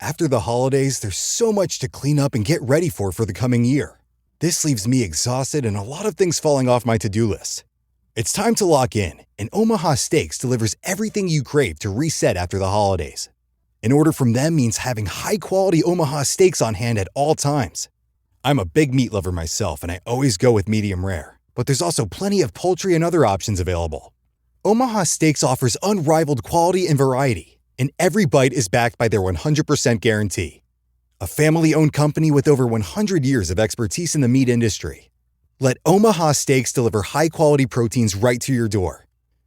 After the holidays, there's so much to clean up and get ready for the coming year. This leaves me exhausted and a lot of things falling off my to-do list. It's time to lock in, and Omaha Steaks delivers everything you crave to reset after the holidays. An order from them means having high-quality Omaha steaks on hand at all times. I'm a big meat lover myself, and I always go with medium rare. But there's also plenty of poultry and other options available. Omaha Steaks offers unrivaled quality and variety, and every bite is backed by their 100% guarantee. A family-owned company with over 100 years of expertise in the meat industry. Let Omaha Steaks deliver high-quality proteins right to your door.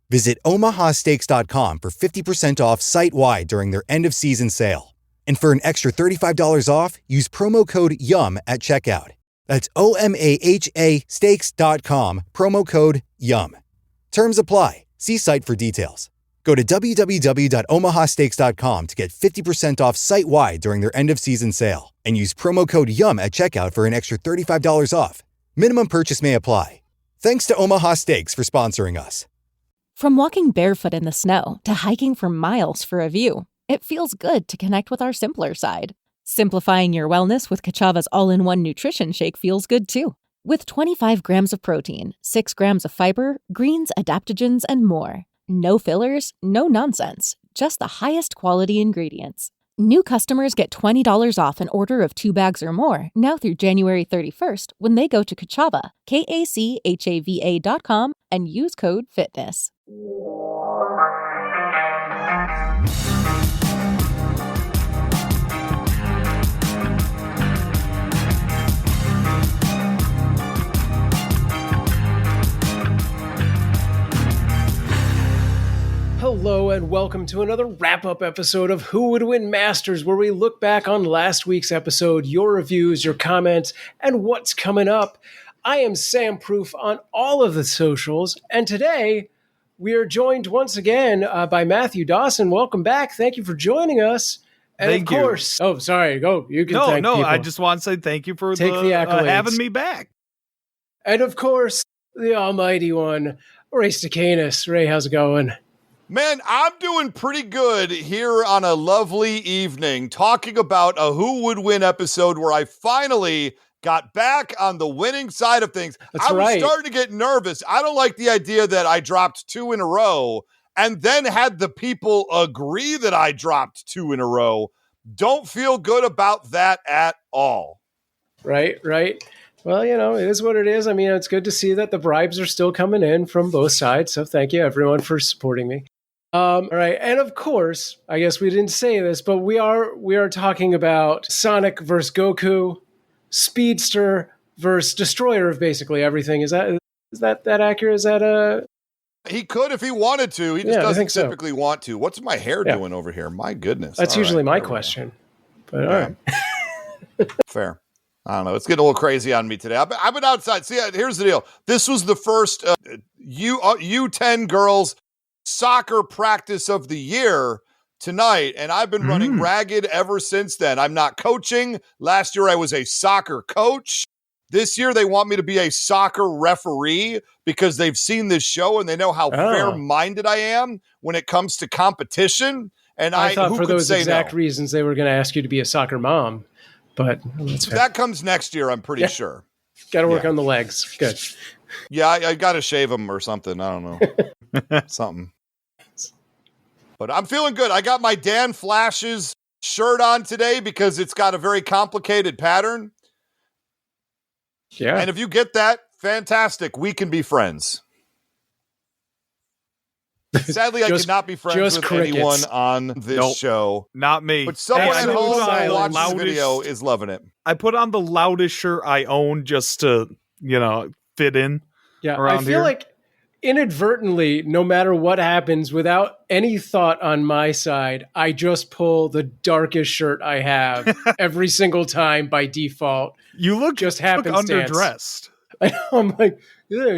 Visit omahasteaks.com for 50% off site-wide during their end-of-season sale. And for an extra $35 off, use promo code YUM at checkout. That's OMAHA steaks.com, promo code YUM. Terms apply. See site for details. Go to www.omahasteaks.com to get 50% off site-wide during their end-of-season sale and use promo code YUM at checkout for an extra $35 off. Minimum purchase may apply. Thanks to Omaha Steaks for sponsoring us. From walking barefoot in the snow to hiking for miles for a view, it feels good to connect with our simpler side. Simplifying your wellness with Kachava's all-in-one nutrition shake feels good too. With 25 grams of protein, 6 grams of fiber, greens, adaptogens, and more. No fillers, no nonsense, just the highest quality ingredients. New customers get $20 off an order of 2 bags or more now through January 31st when they go to Kachava, KACHAVA.com, and use code FITNESS. Hello and welcome to another wrap-up episode of Who Would Win Masters, where we look back on last week's episode, your reviews, your comments, and what's coming up. I am Sam Proof on all of the socials, and today we are joined once again by Matthew Dawson. Welcome back. Thank you for joining us. And thank of course, you. Oh, sorry. Go. You can thank people. I just want to say thank you for the accolades. Having me back. And of course, the almighty one, Ray Stacanis. Ray, how's it going? Man, I'm doing pretty good here on a lovely evening talking about a Who Would Win episode where I finally got back on the winning side of things. I was starting to get nervous. I don't like the idea that I dropped 2 in a row and then had the people agree that I dropped 2 in a row. Don't feel good about that at all. Right. Well, you know, it is what it is. I mean, it's good to see that the bribes are still coming in from both sides. So thank you, everyone, for supporting me. All right. And of course, I guess we didn't say this, but we are talking about Sonic versus Goku, Speedster versus Destroyer of basically everything. Is that accurate? Is that He could if he wanted to. He just doesn't typically want to. What's my hair doing over here? My goodness. That's usually my question. But all right. Fair. I don't know. It's getting a little crazy on me today. I've been outside. See, here's the deal. This was the first U10 girls soccer practice of the year tonight, and I've been running ragged ever since then. I'm not coaching. Last year I was a soccer coach. This year they want me to be a soccer referee because they've seen this show and they know how fair-minded I am when it comes to competition. And I thought for those exact reasons they were going to ask you to be a soccer mom, but that comes next year, I'm pretty sure. Got to work on the legs. Good. Yeah, I got to shave them or something. I don't know. Something. But I'm feeling good. I got my Dan Flashes shirt on today because it's got a very complicated pattern. Yeah. And if you get that, fantastic. We can be friends. Sadly, I cannot be friends with anyone on this show. Not me. But someone at home that watches the video is loving it. I put on the loudest shirt I own just to, fit in. Yeah, I feel like inadvertently, no matter what happens, without any thought on my side, I just pull the darkest shirt I have every single time by default. You look just happenstance. Underdressed. I'm like,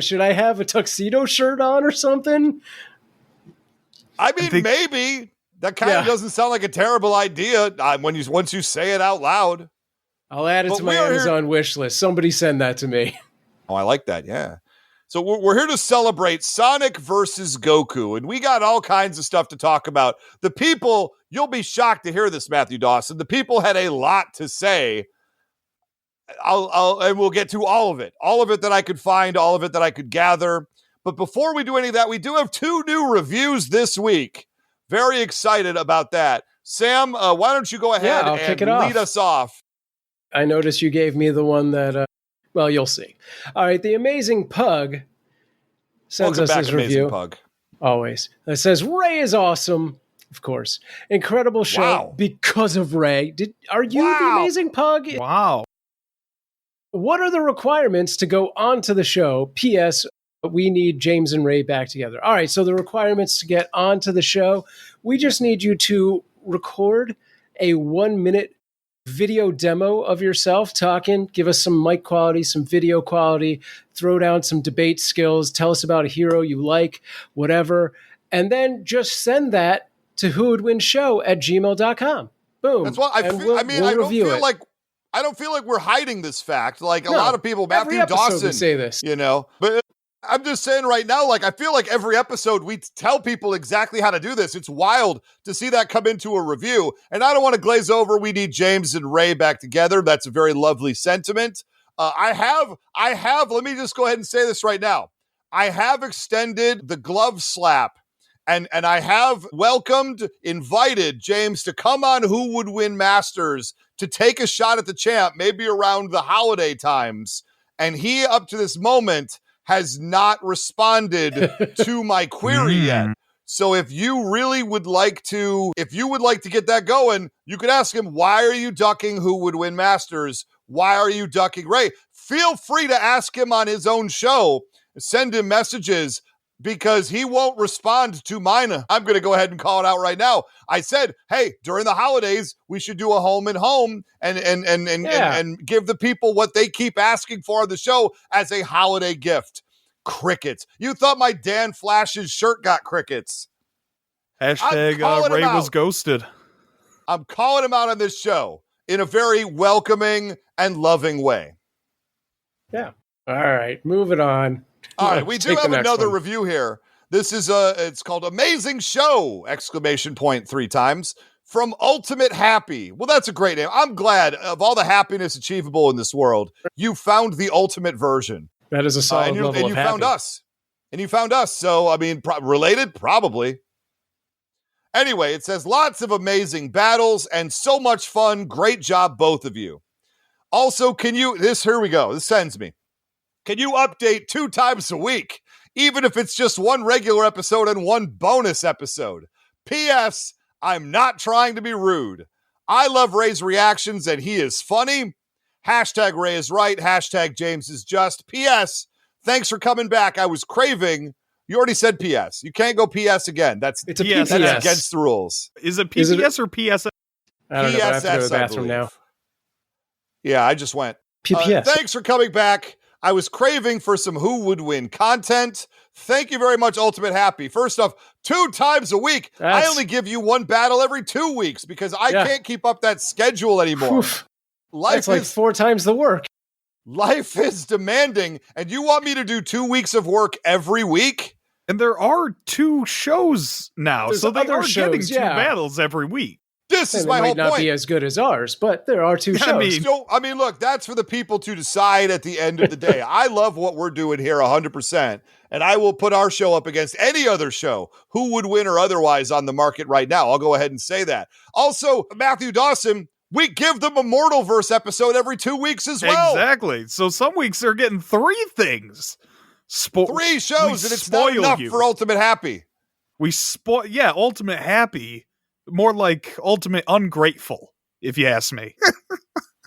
should I have a tuxedo shirt on or something? I mean, maybe. That kind of doesn't sound like a terrible idea once you say it out loud. I'll add it to my Amazon wish list. Somebody send that to me. Oh, I like that. Yeah. So we're here to celebrate Sonic versus Goku, and we got all kinds of stuff to talk about. The people You'll be shocked to hear this, Matthew Dawson. The people had a lot to say. And we'll get to all of it that I could find, all of it that I could gather. But before we do any of that, we do have 2 new reviews this week. Very excited about that. Sam, why don't you go ahead and lead us off? I noticed you gave me the one that, well, you'll see. All right, The Amazing Pug sends us his review. Pug. Always. It says, Ray is awesome. Of course. Incredible show because of Ray. Are you the Amazing Pug? Wow. What are the requirements to go onto the show? P.S. We need James and Ray back together. All right, so the requirements to get onto the show, we just need you to record a 1-minute video demo of yourself talking, give us some mic quality, some video quality, throw down some debate skills, tell us about a hero you like, whatever, and then just send that to whowouldwinshow@gmail.com. Boom. That's what I feel. I don't feel like we're hiding this fact. Like a lot of people, Matthew Dawson, say this, but I'm just saying right now, like, I feel like every episode we tell people exactly how to do this. It's wild to see that come into a review. And I don't want to glaze over. We need James and Ray back together. That's a very lovely sentiment. I have, let me just go ahead and say this right now. I have extended the glove slap and I have invited James to come on Who Would Win Masters to take a shot at the champ, maybe around the holiday times. And he, up to this moment, has not responded to my query yet. So if you really would like to, get that going, you could ask him, why are you ducking Who Would Win Masters? Why are you ducking Ray? Feel free to ask him on his own show. Send him messages because he won't respond to mine. I'm going to go ahead and call it out right now. I said, hey, during the holidays, we should do a home and home and give the people what they keep asking for on the show as a holiday gift. Crickets. You thought my Dan Flash's shirt got crickets. Hashtag Ray was ghosted. I'm calling him out on this show in a very welcoming and loving way. Yeah. All right. Moving on. All right, we do have another review here. This is it's called Amazing Show! 3 times from Ultimate Happy. Well, that's a great name. I'm glad of all the happiness achievable in this world, you found the ultimate version. That is a solid level of happy. And you found us. So, I mean, related? Probably. Anyway, it says lots of amazing battles and so much fun. Great job, both of you. Also, here we go. This sends me. Can you update 2 times a week, even if it's just 1 regular episode and 1 bonus episode? P.S. I'm not trying to be rude. I love Ray's reactions and he is funny. Hashtag Ray is right. Hashtag James is just. P.S. Thanks for coming back. I was craving. You already said P.S. You can't go P.S. again. It's a P.S. That's against the rules. Is it P.S. or P.S.? I don't know. I have to go to the bathroom now. Yeah, I just went. P.P.S. Thanks for coming back. I was craving for some Who Would Win content. Thank you very much, Ultimate Happy. First off, 2 times a week. I only give you 1 battle every 2 weeks because I can't keep up that schedule anymore. Oof. That's like 4 times the work. Life is demanding, and you want me to do 2 weeks of work every week? And there are 2 shows now, so they are getting 2 battles every week. This is my whole point. Might not be as good as ours, but there are 2 shows. I mean, look, that's for the people to decide at the end of the day. I love what we're doing here 100%, and I will put our show up against any other show, Who Would Win or otherwise, on the market right now. I'll go ahead and say that. Also, Matthew Dawson, we give them a Mortalverse episode every 2 weeks as well. Exactly. So some weeks they're getting 3 things. 3 shows, and it's not enough for Ultimate Happy. Ultimate Happy. More like ultimate ungrateful, if you ask me.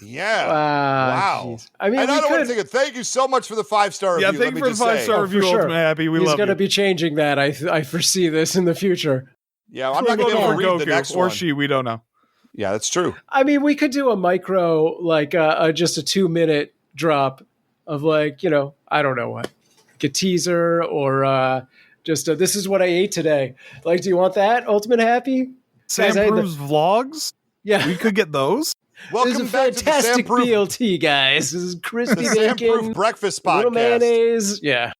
Yeah. Wow. I mean, and I don't want to take it. Thank you so much for the 5-star review. Yeah, thank you for the 5-star review, Ultimate Happy. We love you. He's going to be changing that. I foresee this in the future. Yeah, I'm not going to be able to read Goku, the next one. Or she, we don't know. Yeah, that's true. I mean, we could do a micro, like just a 2-minute drop of I don't know what, like a teaser or just this is what I ate today. Like, do you want that, Ultimate Happy? Sam Proves vlogs? Yeah. We could get those. Welcome this is a fantastic BLT, guys. This is crispy bacon. Sam Proof Breakfast Podcast. Little mayonnaise. Yeah.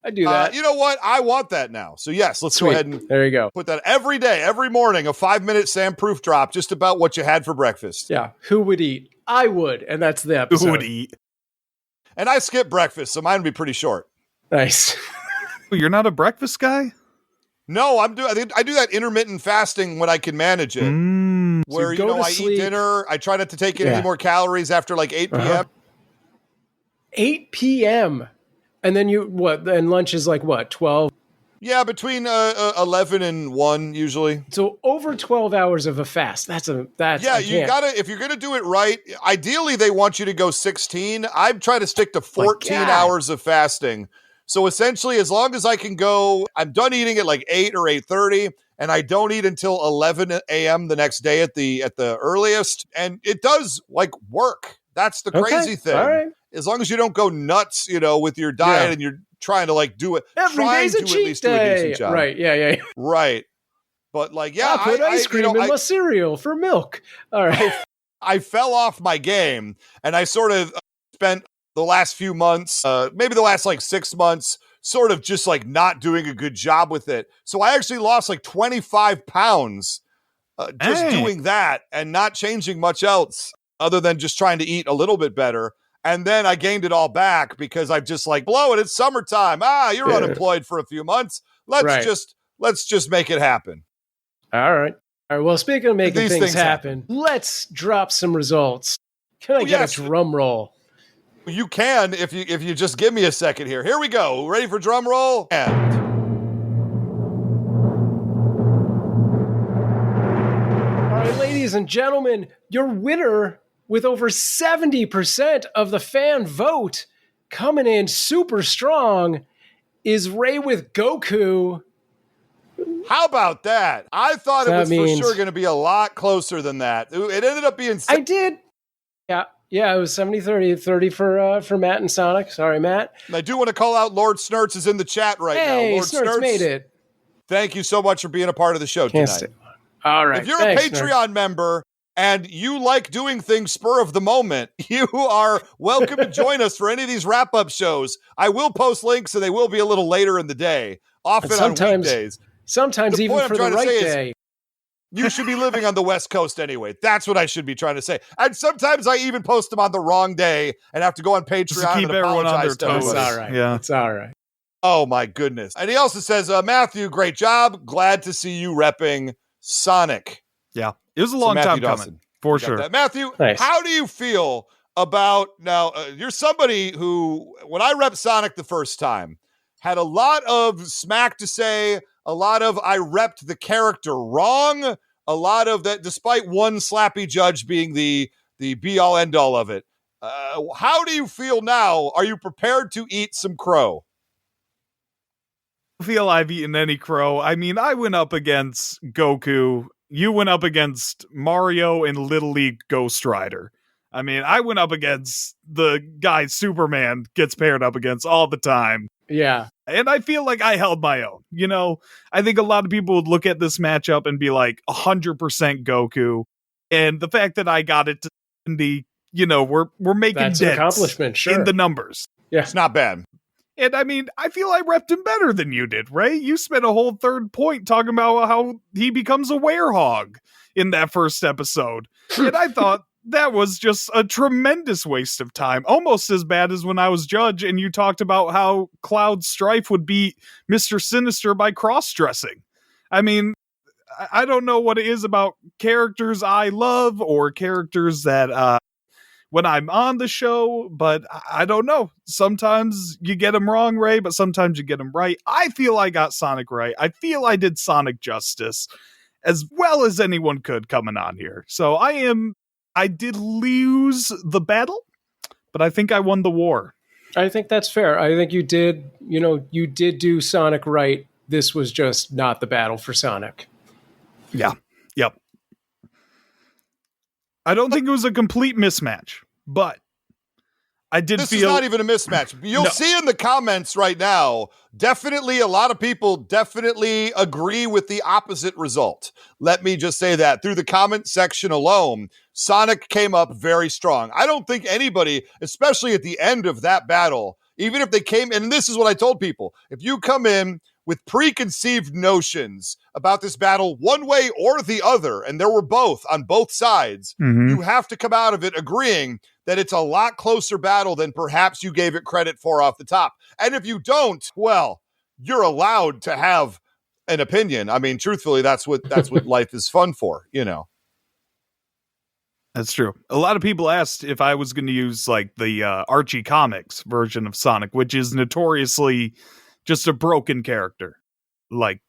I do that. You know what? I want that now. So yes, let's Sweet. go ahead and there you go. put that every day, every morning, a 5-minute Sam Proof drop just about what you had for breakfast. Yeah. Who would eat? I would. And that's the episode. Who would eat? And I skip breakfast, so mine would be pretty short. Nice. You're not a breakfast guy? No, I do that intermittent fasting when I can manage it. Where, So I eat dinner. I try not to take in any more calories after like 8 p.m. 8 p.m. And then and lunch is like what, 12? Yeah, between 11 and 1 usually. So over 12 hours of a fast. That's you gotta, if you're gonna do it right, ideally they want you to go 16. I'm trying to stick to 14 hours of fasting. So essentially, as long as I can go, I'm done eating at like 8 or 8:30, and I don't eat until 11 a.m. the next day at the earliest. And it does work. That's the crazy thing. All right. As long as you don't go nuts, with your diet and you're trying to do it. Every day's a cheat day. Do a decent job. Right. Yeah. Right. But I put ice cream in my cereal for milk. All right. I fell off my game, and I sort of spent the last few months, maybe the last 6 months, sort of just not doing a good job with it. So I actually lost 25 pounds just doing that and not changing much else other than just trying to eat a little bit better. And then I gained it all back because I'm just blow it. It's summertime. You're unemployed for a few months. Let's just make it happen. All right. Well, speaking of making things happen, let's drop some results. Can I get a drum roll? You can if you just give me a second here. Here we go. Ready for drum roll? And all right, ladies and gentlemen, your winner with over 70% of the fan vote coming in super strong is Ray with Goku. How about that? I thought it was for sure going to be a lot closer than that. It ended up being... I did. Yeah, it was 70-30 for Matt and Sonic. Sorry, Matt. And I do want to call out Lord Snurts is in the chat right now. Lord Snurts made it. Thank you so much for being a part of the show tonight. All right. If you're a Patreon member and you like doing things spur of the moment, you are welcome to join us for any of these wrap-up shows. I will post links, and they will be a little later in the day, often on weekdays. Sometimes even for the right day. You should be living on the West Coast anyway. That's what I should be trying to say. And sometimes I even post them on the wrong day and have to go on Patreon keep and everyone on apologize their to toes. everybody. It's all right. Yeah. It's all right. Oh, my goodness. And he also says, Matthew, great job. Glad to see you repping Sonic. Yeah. It was a long time coming, for sure. Matthew, nice. How do you feel about now? You're somebody who, when I repped Sonic the first time, had a lot of smack to say, a lot of I repped the character wrong, a lot of that, despite one slappy judge being the be-all, end-all of it. How do you feel now? Are you prepared to eat some crow? I feel I've eaten any crow. I mean, I went up against Goku. You went up against Mario and Little League Ghost Rider. I mean, I went up against the guy Superman gets paired up against all the time. Yeah. And I feel like I held my own. I think a lot of people would look at this matchup and be like 100% Goku. And the fact that I got it to 70, we're making that's an dents accomplishment, sure. in the numbers. Yeah. It's not bad. And I mean, I feel I repped him better than you did, Ray. You spent a whole third point talking about how he becomes a werehog in that first episode. And I thought that was just a tremendous waste of time. Almost as bad as when I was judge and you talked about how Cloud Strife would beat Mr. Sinister by cross-dressing. I mean, I don't know what it is about characters I love or characters that when I'm on the show, but I don't know. Sometimes you get them wrong, Ray, but sometimes you get them right. I feel I got Sonic right. I feel I did Sonic justice as well as anyone could coming on here. So I did lose the battle, but I think I won the war. I think that's fair. I think you did do Sonic right. This was just not the battle for Sonic. Yeah. Yep. I don't think it was a complete mismatch, but I did this feel... This is not even a mismatch. You'll see in the comments right now, definitely a lot of people definitely agree with the opposite result. Let me just say that. Through the comment section alone, Sonic came up very strong. I don't think anybody, especially at the end of that battle, Even if they came, and this is what I told people, if you come in with preconceived notions about this battle one way or the other, and there were both on both sides, you have to come out of it agreeing that it's a lot closer battle than perhaps you gave it credit for off the top. And if you don't, well, you're allowed to have an opinion. I mean, truthfully, that's what life is fun for, you know. That's true. A lot of people asked if I was going to use like the Archie comics version of Sonic, which is notoriously just a broken character, like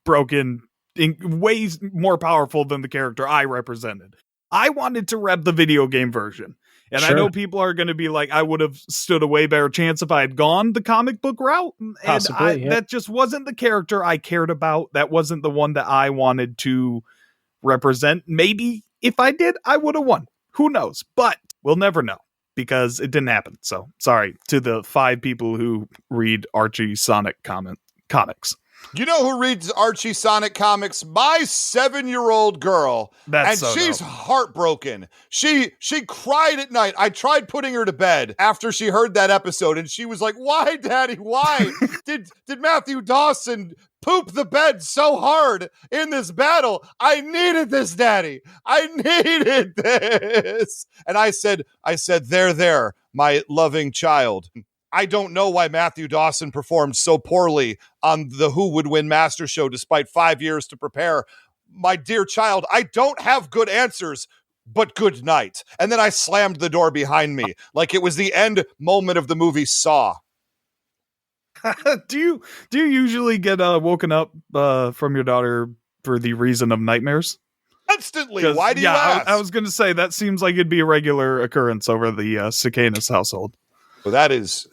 broken in ways more powerful than the character I represented. I wanted to rep the video game version. And I know people are going to be like, I would have stood a way better chance if I had gone the comic book route. And that just wasn't the character I cared about. That wasn't the one that I wanted to represent. Maybe if I did, I would have won. Who knows? But we'll never know because it didn't happen. So sorry to the 5 people who read Archie Sonic comics. You know who reads Archie Sonic comics? My 7-year-old girl. She's heartbroken. She cried at night. I tried putting her to bed after she heard that episode, and she was like, "Why, Daddy? Why did Matthew Dawson poop the bed so hard in this battle? I needed this, Daddy. I needed this." And I said, there, my loving child. I don't know why Matthew Dawson performed so poorly on the Who Would Win Master Show despite 5 years to prepare. My dear child, I don't have good answers, but good night. And then I slammed the door behind me like it was the end moment of the movie Saw. Do you usually get woken up from your daughter for the reason of nightmares? Constantly. Why do you ask? I was going to say that seems like it'd be a regular occurrence over the Cicanis household. Well, that is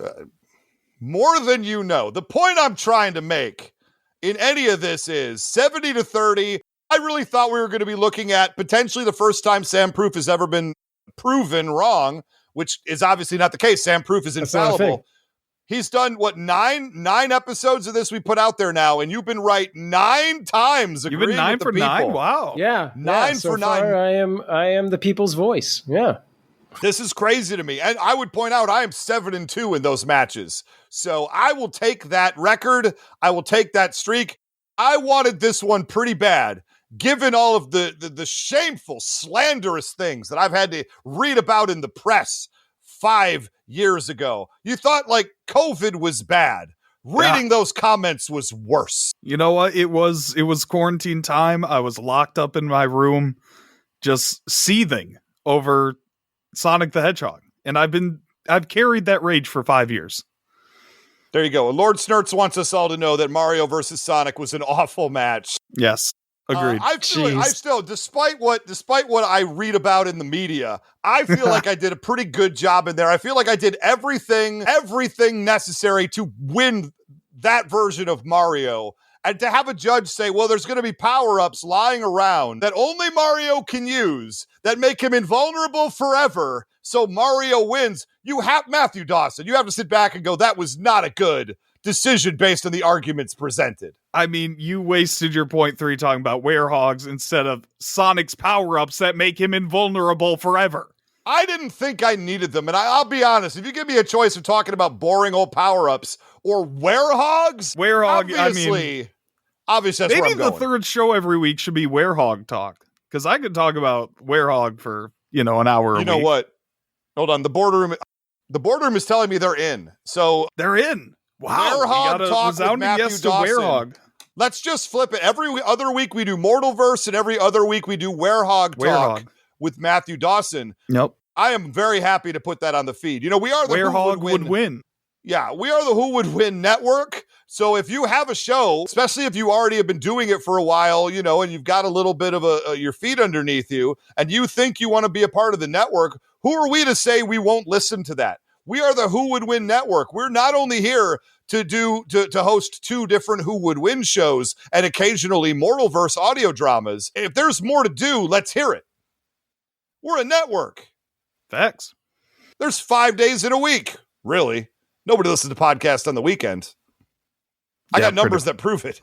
more than you know. The point I'm trying to make in any of this is 70-30. I really thought we were going to be looking at potentially the first time Sam Proof has ever been proven wrong, which is obviously not the case. Sam Proof is infallible. He's done, nine episodes of this we put out there now, and you've been right 9 times. You've been 9 for 9? Wow. Yeah. 9 so for far 9. I am the people's voice. Yeah. This is crazy to me. And I would point out I am 7-2 in those matches. So I will take that record. I will take that streak. I wanted this one pretty bad, given all of the shameful, slanderous things that I've had to read about in the press 5 years ago. You thought like COVID was bad. Reading those comments was worse. You know what? It was quarantine time. I was locked up in my room, just seething over Sonic the Hedgehog. And I've carried that rage for 5 years. There you go. Lord Snurts wants us all to know that Mario versus Sonic was an awful match. Yes. Agreed. I still, despite what I read about in the media, I feel like I did a pretty good job in there. I feel like I did everything necessary to win that version of Mario. And to have a judge say, well, there's going to be power-ups lying around that only Mario can use that make him invulnerable forever, so Mario wins. Matthew Dawson, you have to sit back and go, that was not a good decision based on the arguments presented. I mean, you wasted your point 3 talking about werehogs instead of Sonic's power-ups that make him invulnerable forever. I didn't think I needed them, and I'll be honest, if you give me a choice of talking about boring old power-ups or werehogs, obviously that's where I'm going. Maybe the third show every week should be werehog talk, because I could talk about werehog for, an hour a week. You know what? Hold on, the boardroom is telling me they're in. So they're in. Wow. Werehog talk with Matthew Dawson. Let's just flip it. Every other week we do Mortalverse, and every other week we do werehog talk with Matthew Dawson. Nope. I am very happy to put that on the feed. We are the werehog Who Would Win. Win. Yeah, we are the Who Would Win network. So if you have a show, especially if you already have been doing it for a while, and you've got a little bit of your feet underneath you, and you think you want to be a part of the network, who are we to say we won't listen to that? We are the Who Would Win network. We're not only here to host 2 different Who Would Win shows and occasionally Mortalverse audio dramas. If there's more to do, let's hear it. We're a network. Facts. There's 5 days in a week. Really? Nobody listens to podcasts on the weekend. I got numbers that prove it.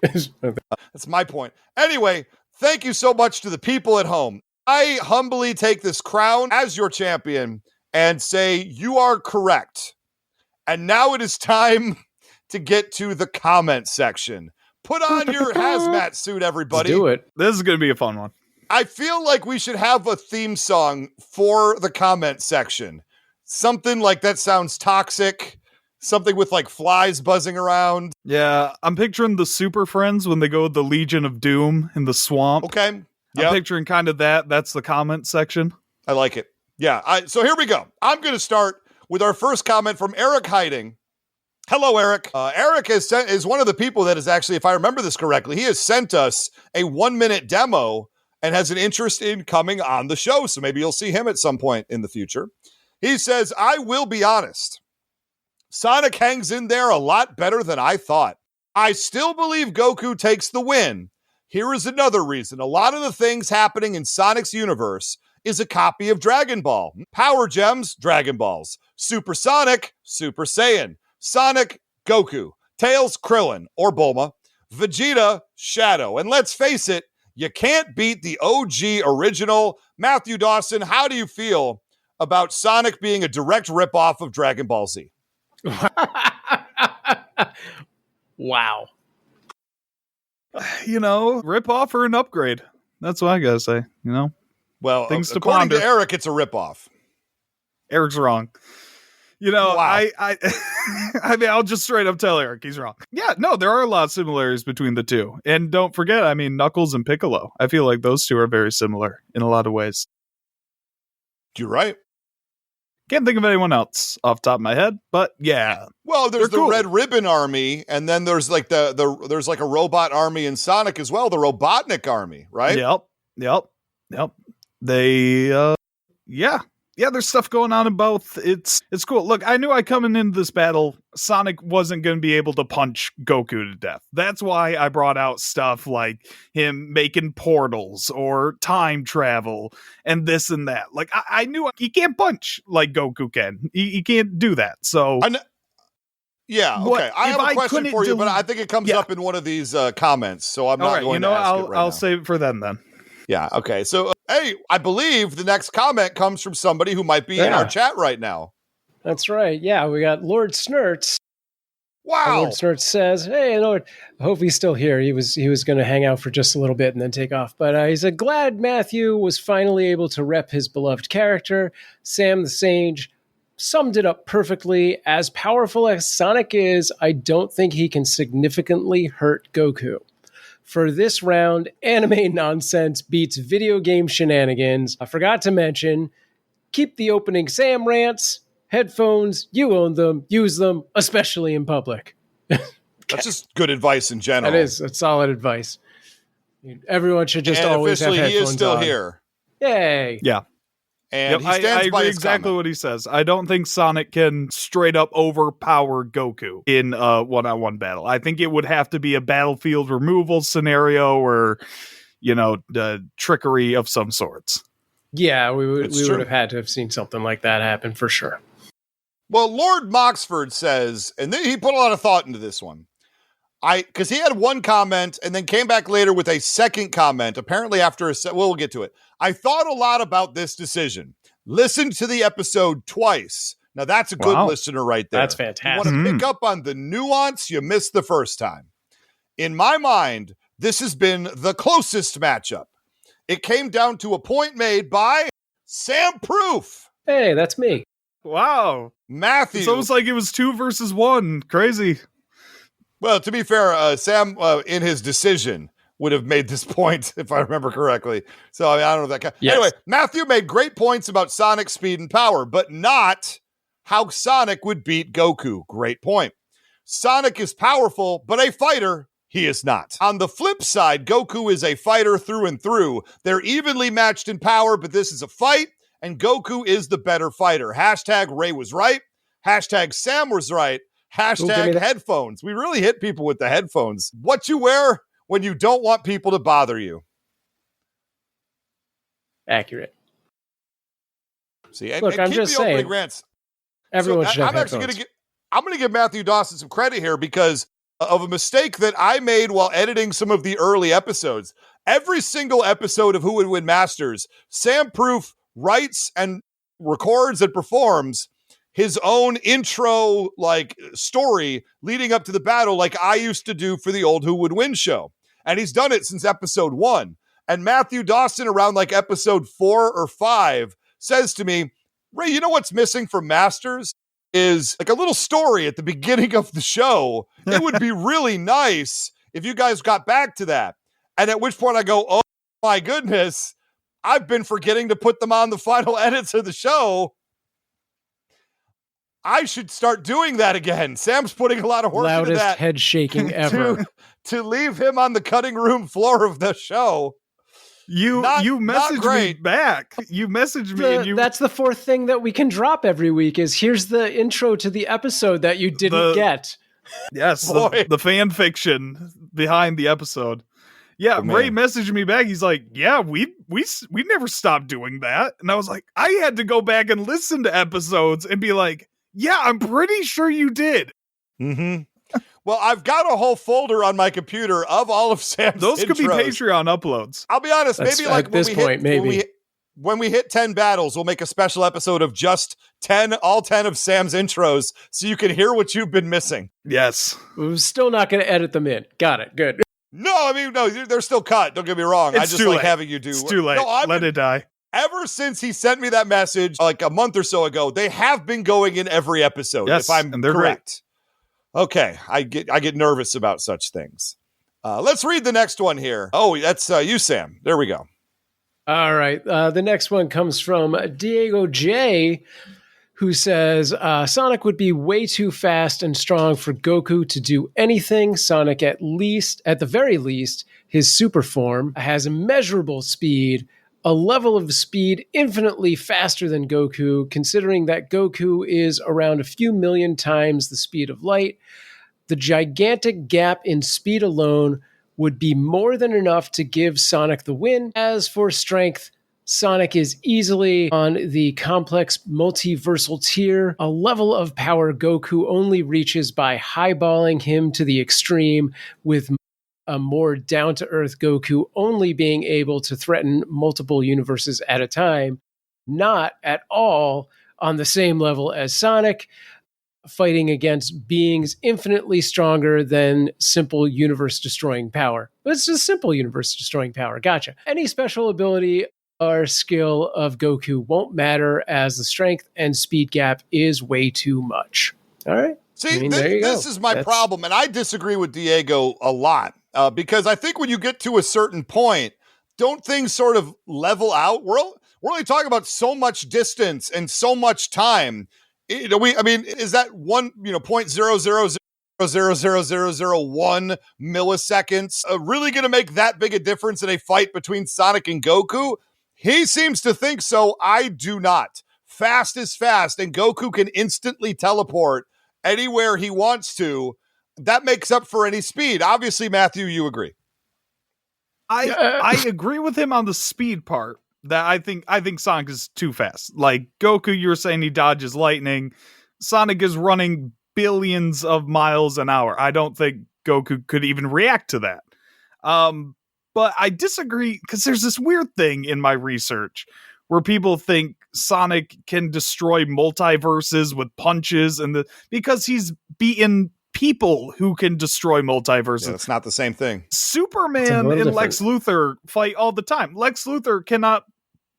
That's my point. Anyway, thank you so much to the people at home. I humbly take this crown as your champion and say you are correct. And now it is time to get to the comment section. Put on your hazmat suit, everybody. Let's do it. This is going to be a fun one. I feel like we should have a theme song for the comment section. Something like that sounds toxic. Something with like flies buzzing around. Yeah, I'm picturing the Super Friends when they go with the Legion of Doom in the swamp. Okay. I'm Yep. picturing kind of that. That's the comment section. I like it. Yeah. So here we go. I'm going to start with our first comment from Eric Hiding. Hello, Eric. Eric is one of the people that is actually, if I remember this correctly, he has sent us a 1-minute demo and has an interest in coming on the show. So maybe you'll see him at some point in the future. He says, I will be honest. Sonic hangs in there a lot better than I thought. I still believe Goku takes the win. Here is another reason. A lot of the things happening in Sonic's universe is a copy of Dragon Ball. Power Gems, Dragon Balls. Super Sonic, Super Saiyan. Sonic, Goku. Tails, Krillin, or Bulma. Vegeta, Shadow. And let's face it, you can't beat the OG original. Matthew Dawson, how do you feel about Sonic being a direct ripoff of Dragon Ball Z? Wow. Rip off or an upgrade. That's what I gotta say, Well, Things to according ponder. to Eric, it's a ripoff. Eric's wrong. Wow. I mean, I'll just straight up tell Eric he's wrong. Yeah, no, there are a lot of similarities between the two. And don't forget, I mean, Knuckles and Piccolo. I feel like those two are very similar in a lot of ways. You're right. Can't think of anyone else off the top of my head, but yeah. Well, there's the They're cool. Red Ribbon Army, and then there's like there's like a robot army in Sonic as well, the Robotnik Army, right? Yep. They, yeah, there's stuff going on in both. It's cool. Look, I knew coming into this battle, Sonic wasn't going to be able to punch Goku to death. That's why I brought out stuff like him making portals or time travel and this and that. Like, I knew he can't punch like Goku can. He can't do that. So, yeah, okay. What- I if have a I question couldn't for you, do- but I think it comes Yeah. up in one of these comments, so I'm all not right, going to ask it right I'll now. save it for then. Yeah, okay. So, hey, I believe the next comment comes from somebody who might be in Yeah. our chat right now. That's right. Yeah, we got Lord Snurts. Wow. Lord Snurts says, "Hey, Lord, I hope he's still here. He was going to hang out for just a little bit and then take off. But he said, glad Matthew was finally able to rep his beloved character. Sam the Sage summed it up perfectly. As powerful as Sonic is, I don't think he can significantly hurt Goku. For this round, anime nonsense beats video game shenanigans. I forgot to mention, keep the opening Sam rants, headphones, you own them, use them, especially in public." That's just good advice in general. That is solid advice. Everyone should just and always have officially, headphones he is still on. here. Yay. Yeah. And he I stands by agree his exactly comment. what he says. I don't think Sonic can straight up overpower Goku in a one-on-one battle. I think it would have to be a battlefield removal scenario or, the trickery of some sorts. Yeah, we would It's true. have had to have seen something like that happen for sure. Well, Lord Moxford says, and then he put a lot of thought into this one. Because he had one comment and then came back later with a second comment, apparently after we'll get to it. I thought a lot about this decision. Listened to the episode twice. Now, that's a good Wow. listener right there. That's fantastic. You want to pick up on the nuance you missed the first time. In my mind, this has been the closest matchup. It came down to a point made by Sam Proof. Hey, that's me. Wow. Matthew. It's almost like it was 2 versus 1. Crazy. Well, to be fair, Sam, in his decision, would have made this point, if I remember correctly. So, I don't know if that... Yes. Anyway, Matthew made great points about Sonic's speed and power, but not how Sonic would beat Goku. Great point. Sonic is powerful, but a fighter, he is not. On the flip side, Goku is a fighter through and through. They're evenly matched in power, but this is a fight, and Goku is the better fighter. Hashtag Ray was right. Hashtag Sam was right. give me Hashtag that. headphones. We really hit people with the headphones. What you wear when you don't want people to bother you. Accurate. See, and, Look, and I'm keep just the opening saying, rants. Everyone So should have I'm actually headphones. I'm going to give Matthew Dawson some credit here because of a mistake that I made while editing some of the early episodes. Every single episode of Who Would Win Masters, Sam Proof writes and records and performs his own intro like story leading up to the battle like I used to do for the old Who Would Win show. And he's done it since episode 1. And Matthew Dawson around like episode 4 or 5 says to me, Ray, you know what's missing from Masters is like a little story at the beginning of the show. It would be really nice if you guys got back to that. And at which point I go, oh my goodness, I've been forgetting to put them on the final edits of the show. I should start doing that again. Sam's putting a lot of work into that. Loudest head shaking ever. To leave him on the cutting room floor of the show. You messaged me back. You messaged me. And that's the fourth thing that we can drop every week is here's the intro to the episode that you didn't get. Yes, the fan fiction behind the episode. Yeah, Ray messaged me back. He's like, yeah, we never stopped doing that. And I was like, I had to go back and listen to episodes and be like, yeah, I'm pretty sure you did. Mm-hmm. Well, I've got a whole folder on my computer of all of Sam's Those intros. could be Patreon uploads. I'll be honest, maybe like at this point, when we hit 10 battles, we'll make a special episode of just all 10 of Sam's intros so you can hear what you've been missing. Yes. We're still not going to edit them in. Got it. Good. No, they're still cut. Don't get me wrong. I just like having you do. It's too late. Let it die. Ever since he sent me that message like a month or so ago, they have been going in every episode. Yes, if I'm and they're correct. Great. Okay, I get nervous about such things. Let's read the next one here. Oh, that's you, Sam. There we go. All right. The next one comes from Diego J, who says, Sonic would be way too fast and strong for Goku to do anything. Sonic, at the very least, his super form has immeasurable speed, a level of speed infinitely faster than Goku, considering that Goku is around a few million times the speed of light. The gigantic gap in speed alone would be more than enough to give Sonic the win. As for strength, Sonic is easily on the complex multiversal tier, a level of power Goku only reaches by highballing him to the extreme, with a more down-to-earth Goku only being able to threaten multiple universes at a time, not at all on the same level as Sonic, fighting against beings infinitely stronger than simple universe-destroying power. But it's just simple universe-destroying power. Gotcha. Any special ability or skill of Goku won't matter, as the strength and speed gap is way too much. All right. See, this is my problem, and I disagree with Diego a lot. Because I think when you get to a certain point, don't things sort of level out? We're only talking about so much distance and so much time. Is that 0.0000001 milliseconds really going to make that big a difference in a fight between Sonic and Goku? He seems to think so. I do not. Fast is fast, and Goku can instantly teleport anywhere he wants to. That makes up for any speed. Obviously, Matthew, you agree. I agree with him on the speed part. That I think Sonic is too fast. Like Goku, you were saying he dodges lightning. Sonic is running billions of miles an hour. I don't think Goku could even react to that. But I disagree because there's this weird thing in my research where people think Sonic can destroy multiverses with punches because he's beaten people who can destroy multiverses. Yeah, it's not the same thing. Superman and Lex Luthor fight all the time. Lex Luthor cannot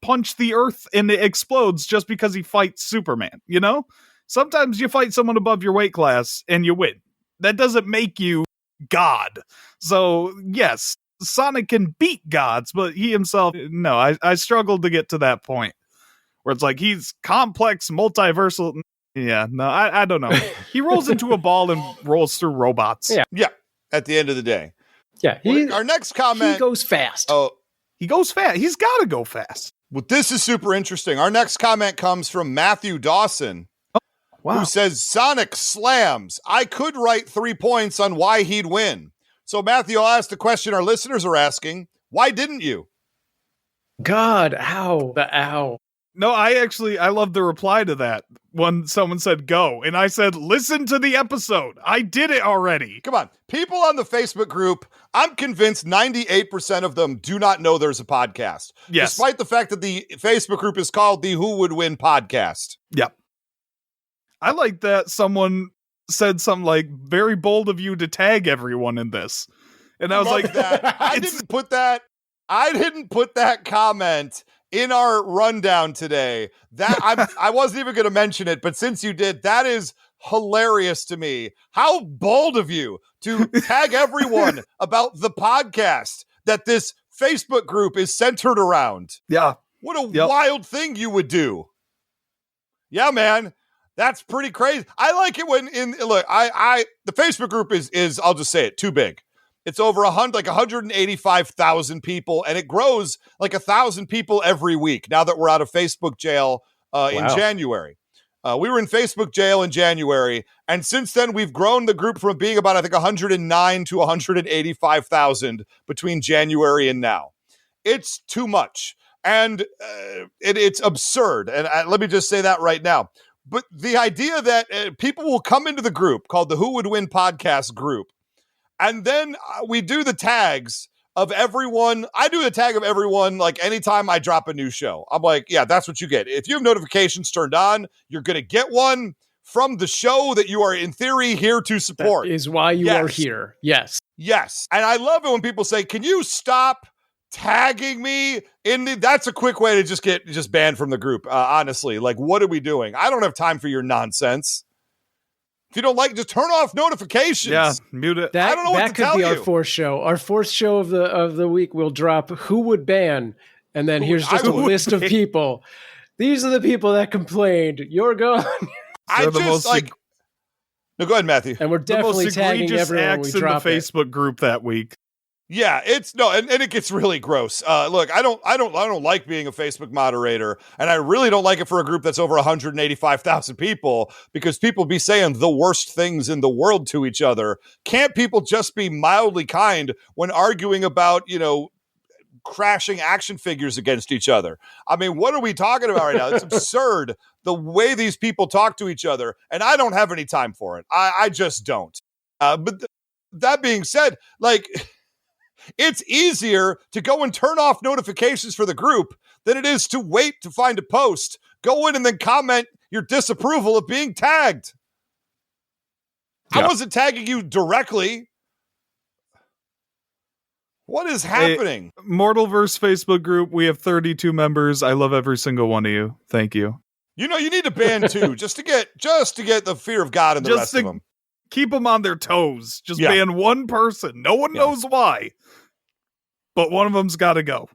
punch the earth and it explodes just because he fights Superman, you know? Sometimes you fight someone above your weight class and you win. That doesn't make you God. So, yes, Sonic can beat gods, but he himself, no, I struggled to get to that point where it's like he's complex, multiversal. Yeah, no, I don't know. He rolls into a ball and rolls through robots. Yeah. At the end of the day. Yeah. Our next comment. He goes fast. Oh, he goes fast. He's got to go fast. Well, this is super interesting. Our next comment comes from Matthew Dawson, who says, Sonic slams. I could write 3 points on why he'd win. So, Matthew, I'll ask the question our listeners are asking. Why didn't you? God, ow. The ow. No, I love the reply to that when someone said go. And I said, listen to the episode. I did it already. Come on. People on the Facebook group, I'm convinced 98% of them do not know there's a podcast. Yes. Despite the fact that the Facebook group is called the Who Would Win podcast. Yep. I like that someone said something like, very bold of you to tag everyone in this. And I was Love like, that. I didn't put that comment in our rundown today. That I wasn't even going to mention it, but since you did, that is hilarious to me. How bold of you to tag everyone about the podcast that this Facebook group is centered around. yeah. What a wild thing you would do. Yeah, man. That's pretty crazy. I like it when the Facebook group is I'll just say it, too big. It's over 185,000 people, and it grows like 1,000 people every week now that we're out of Facebook jail in January. We were in Facebook jail in January, and since then we've grown the group from being about, I think, 109 to 185,000 between January and now. It's too much, and it's absurd. And let me just say that right now. But the idea that people will come into the group called the Who Would Win podcast group, and then we do the tags of everyone. I do the tag of everyone like anytime I drop a new show. I'm like, yeah, that's what you get. If you have notifications turned on, you're going to get one from the show that you are in theory here to support. That is why you are here. Yes. Yes. And I love it when people say, can you stop tagging me that's a quick way to just get banned from the group. Honestly, like, what are we doing? I don't have time for your nonsense. If you don't like, just turn off notifications. Yeah, mute it. I don't know what to tell could be you. our fourth show. Our fourth show of the week will drop Who Would Ban, and then here's just a list of people. These are the people that complained. You're gone. I just like. No, go ahead, Matthew. And we're definitely tagging everyone we drop in the Facebook group that week. Yeah, and it gets really gross. Look, I don't like being a Facebook moderator, and I really don't like it for a group that's over 185,000 people, because people be saying the worst things in the world to each other. Can't people just be mildly kind when arguing about, crashing action figures against each other? I mean, what are we talking about right now? It's absurd the way these people talk to each other, and I don't have any time for it. I just don't. But that being said, like, it's easier to go and turn off notifications for the group than it is to wait to find a post, go in and then comment your disapproval of being tagged. Yeah. I wasn't tagging you directly. What is happening? Hey, Mortalverse Facebook group, we have 32 members. I love every single one of you. Thank you. You need to ban two just to get the fear of God in the rest of them. Keep them on their toes. Just ban one person. No one knows why. But one of them's got to go.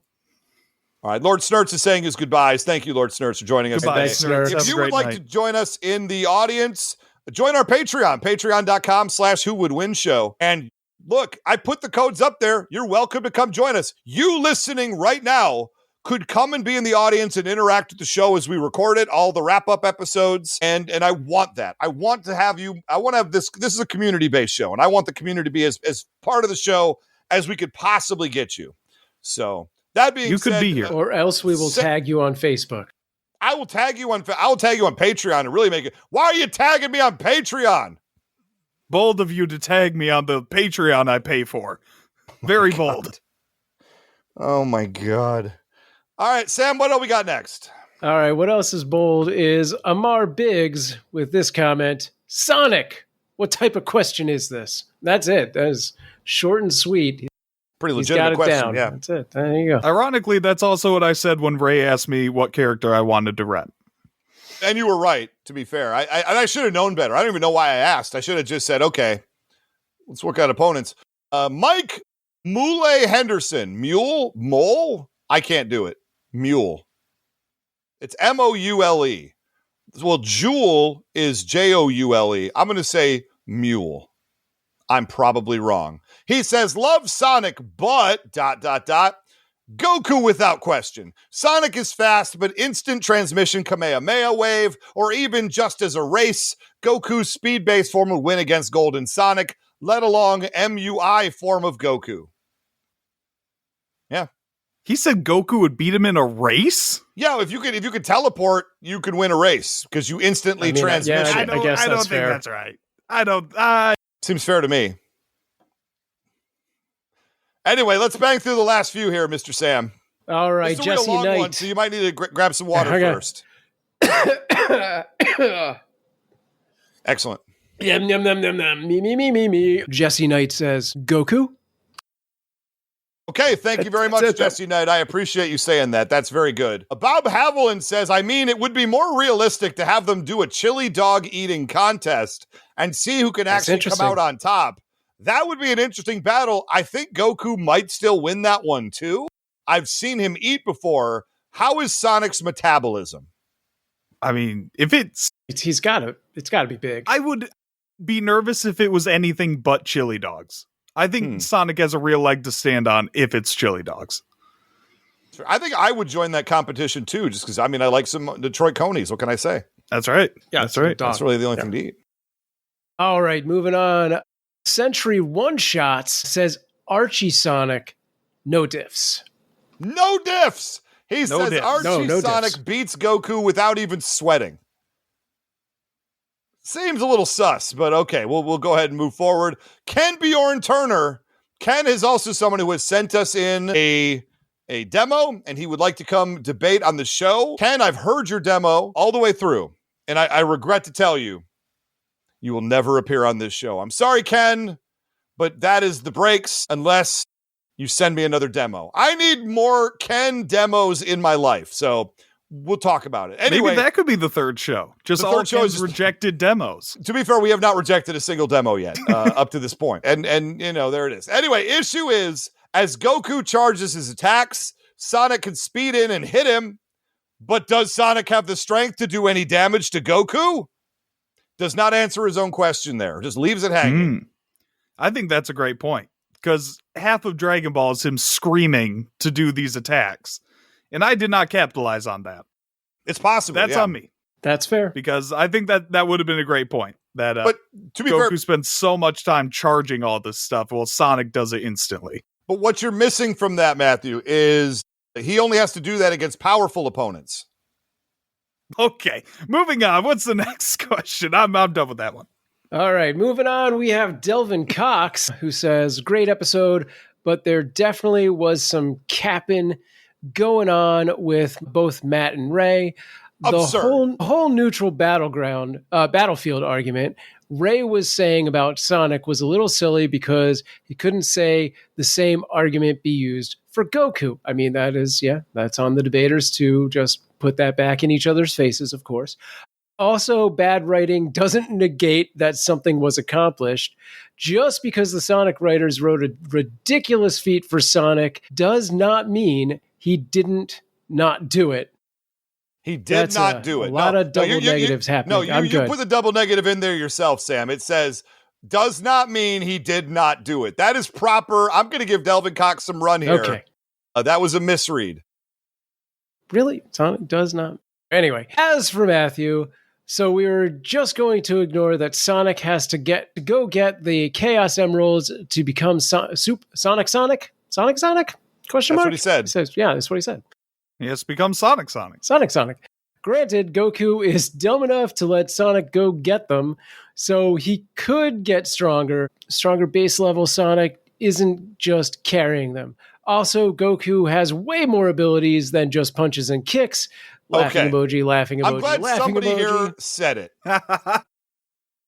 All right. Lord Snurts is saying his goodbyes. Thank you, Lord Snurts, for joining us. Goodbye, today. Snurts. If you would like to join us in the audience, join our Patreon, patreon.com/whowouldwin-show. And look, I put the codes up there. You're welcome to come join us. You listening right now could come and be in the audience and interact with the show as we record it, all the wrap-up episodes. And I want that. I want to have you. I want to have this. This is a community-based show, and I want the community to be as part of the show as we could possibly get you. So that being said, you could be here, or else we will tag you on Facebook. I will tag you on Patreon and really make it. Why are you tagging me on Patreon? Bold of you to tag me on the Patreon I pay for. Very bold. Oh my God. All right, Sam, what do we got next? All right, what else is bold is Amar Biggs with this comment: Sonic, what type of question is this? That's it. That is short and sweet. Pretty legitimate question. Down. Yeah, that's it. There you go. Ironically, that's also what I said when Ray asked me what character I wanted to rep. And you were right, to be fair. I should have known better. I don't even know why I asked. I should have just said, okay, let's work out opponents. Mike Mule Henderson. Mole? I can't do it. Mule. It's Moule. Well, Jewel is Joule. I'm going to say Mule. I'm probably wrong. He says, love Sonic, but ... Goku without question. Sonic is fast, but instant transmission Kamehameha wave, or even just as a race, Goku's speed-based form would win against Golden Sonic, let alone MUI form of Goku. Yeah. He said Goku would beat him in a race? Yeah, if you could teleport, you could win a race because you instantly transmission. I guess I don't that's think fair. that's right. I don't. Seems fair to me. Anyway, let's bang through the last few here, Mr. Sam. All right, This is a Jesse real long Knight. one, so you might need to grab some water Okay. first. Excellent. Yum, yum, yum, yum, yum. Me. Jesse Knight says, Goku? Okay, thank you very much, Jesse Knight. I appreciate you saying that. That's very good. Bob Haviland says, I mean, it would be more realistic to have them do a chili dog eating contest and see who can actually come out on top. That would be an interesting battle. I think Goku might still win that one, too. I've seen him eat before. How is Sonic's metabolism? I mean, if it's got to be big. I would be nervous if it was anything but chili dogs. I think Sonic has a real leg to stand on if it's chili dogs. I think I would join that competition too, just because, I mean, I like some Detroit Conies. What can I say? That's right. Yeah, that's right. That's really the only thing to eat. All right, moving on. Century One Shots says Archie Sonic, no diffs. No diffs! He says Archie Sonic diffs. Beats Goku without even sweating. Seems a little sus, but okay, we'll go ahead and move forward. Ken Bjorn Turner. Ken is also someone who has sent us in a demo, and he would like to come debate on the show. Ken, I've heard your demo all the way through, and I regret to tell you, you will never appear on this show. I'm sorry, Ken, but that is the breaks unless you send me another demo. I need more Ken demos in my life, so we'll talk about it. Anyway, maybe that could be the third show. Just all Ken's rejected demos. To be fair, we have not rejected a single demo yet up to this point. And you know, there it is. Anyway, issue is, as Goku charges his attacks, Sonic can speed in and hit him. But does Sonic have the strength to do any damage to Goku? Does not answer his own question there. Just leaves it hanging. I think that's a great point. Because half of Dragon Ball is him screaming to do these attacks. And I did not capitalize on that. It's possible. That's on me. That's fair. Because I think that would have been a great point. That but to be Goku fair, spends so much time charging all this stuff, while Sonic does it instantly. But what you're missing from that, Matthew, is he only has to do that against powerful opponents. Okay, moving on. What's the next question? I'm done with that one. All right, moving on. We have Delvin Cox, who says, great episode, but there definitely was some capping going on with both Matt and Ray. The whole neutral battlefield argument Ray was saying about Sonic was a little silly because he couldn't say the same argument be used for Goku. I mean, that's on the debaters to just put that back in each other's faces, of course. Also, bad writing doesn't negate that something was accomplished. Just because the Sonic writers wrote a ridiculous feat for Sonic does not mean he didn't not do it. He did not do it. A lot of double negatives happening. No, you put the double negative in there yourself, Sam. It says, does not mean he did not do it. That is proper. I'm going to give Delvin Cox some run here. Okay. That was a misread. Really? Sonic does not. Anyway, as for Matthew, so we were just going to ignore that Sonic has to go get the Chaos Emeralds to become Sonic? Question mark? That's what he said. Yeah, that's what he said. He has to become Sonic. Sonic. Granted, Goku is dumb enough to let Sonic go get them, so he could get stronger. Stronger base level Sonic isn't just carrying them. Also, Goku has way more abilities than just punches and kicks. Laughing emoji. I'm glad somebody here said it.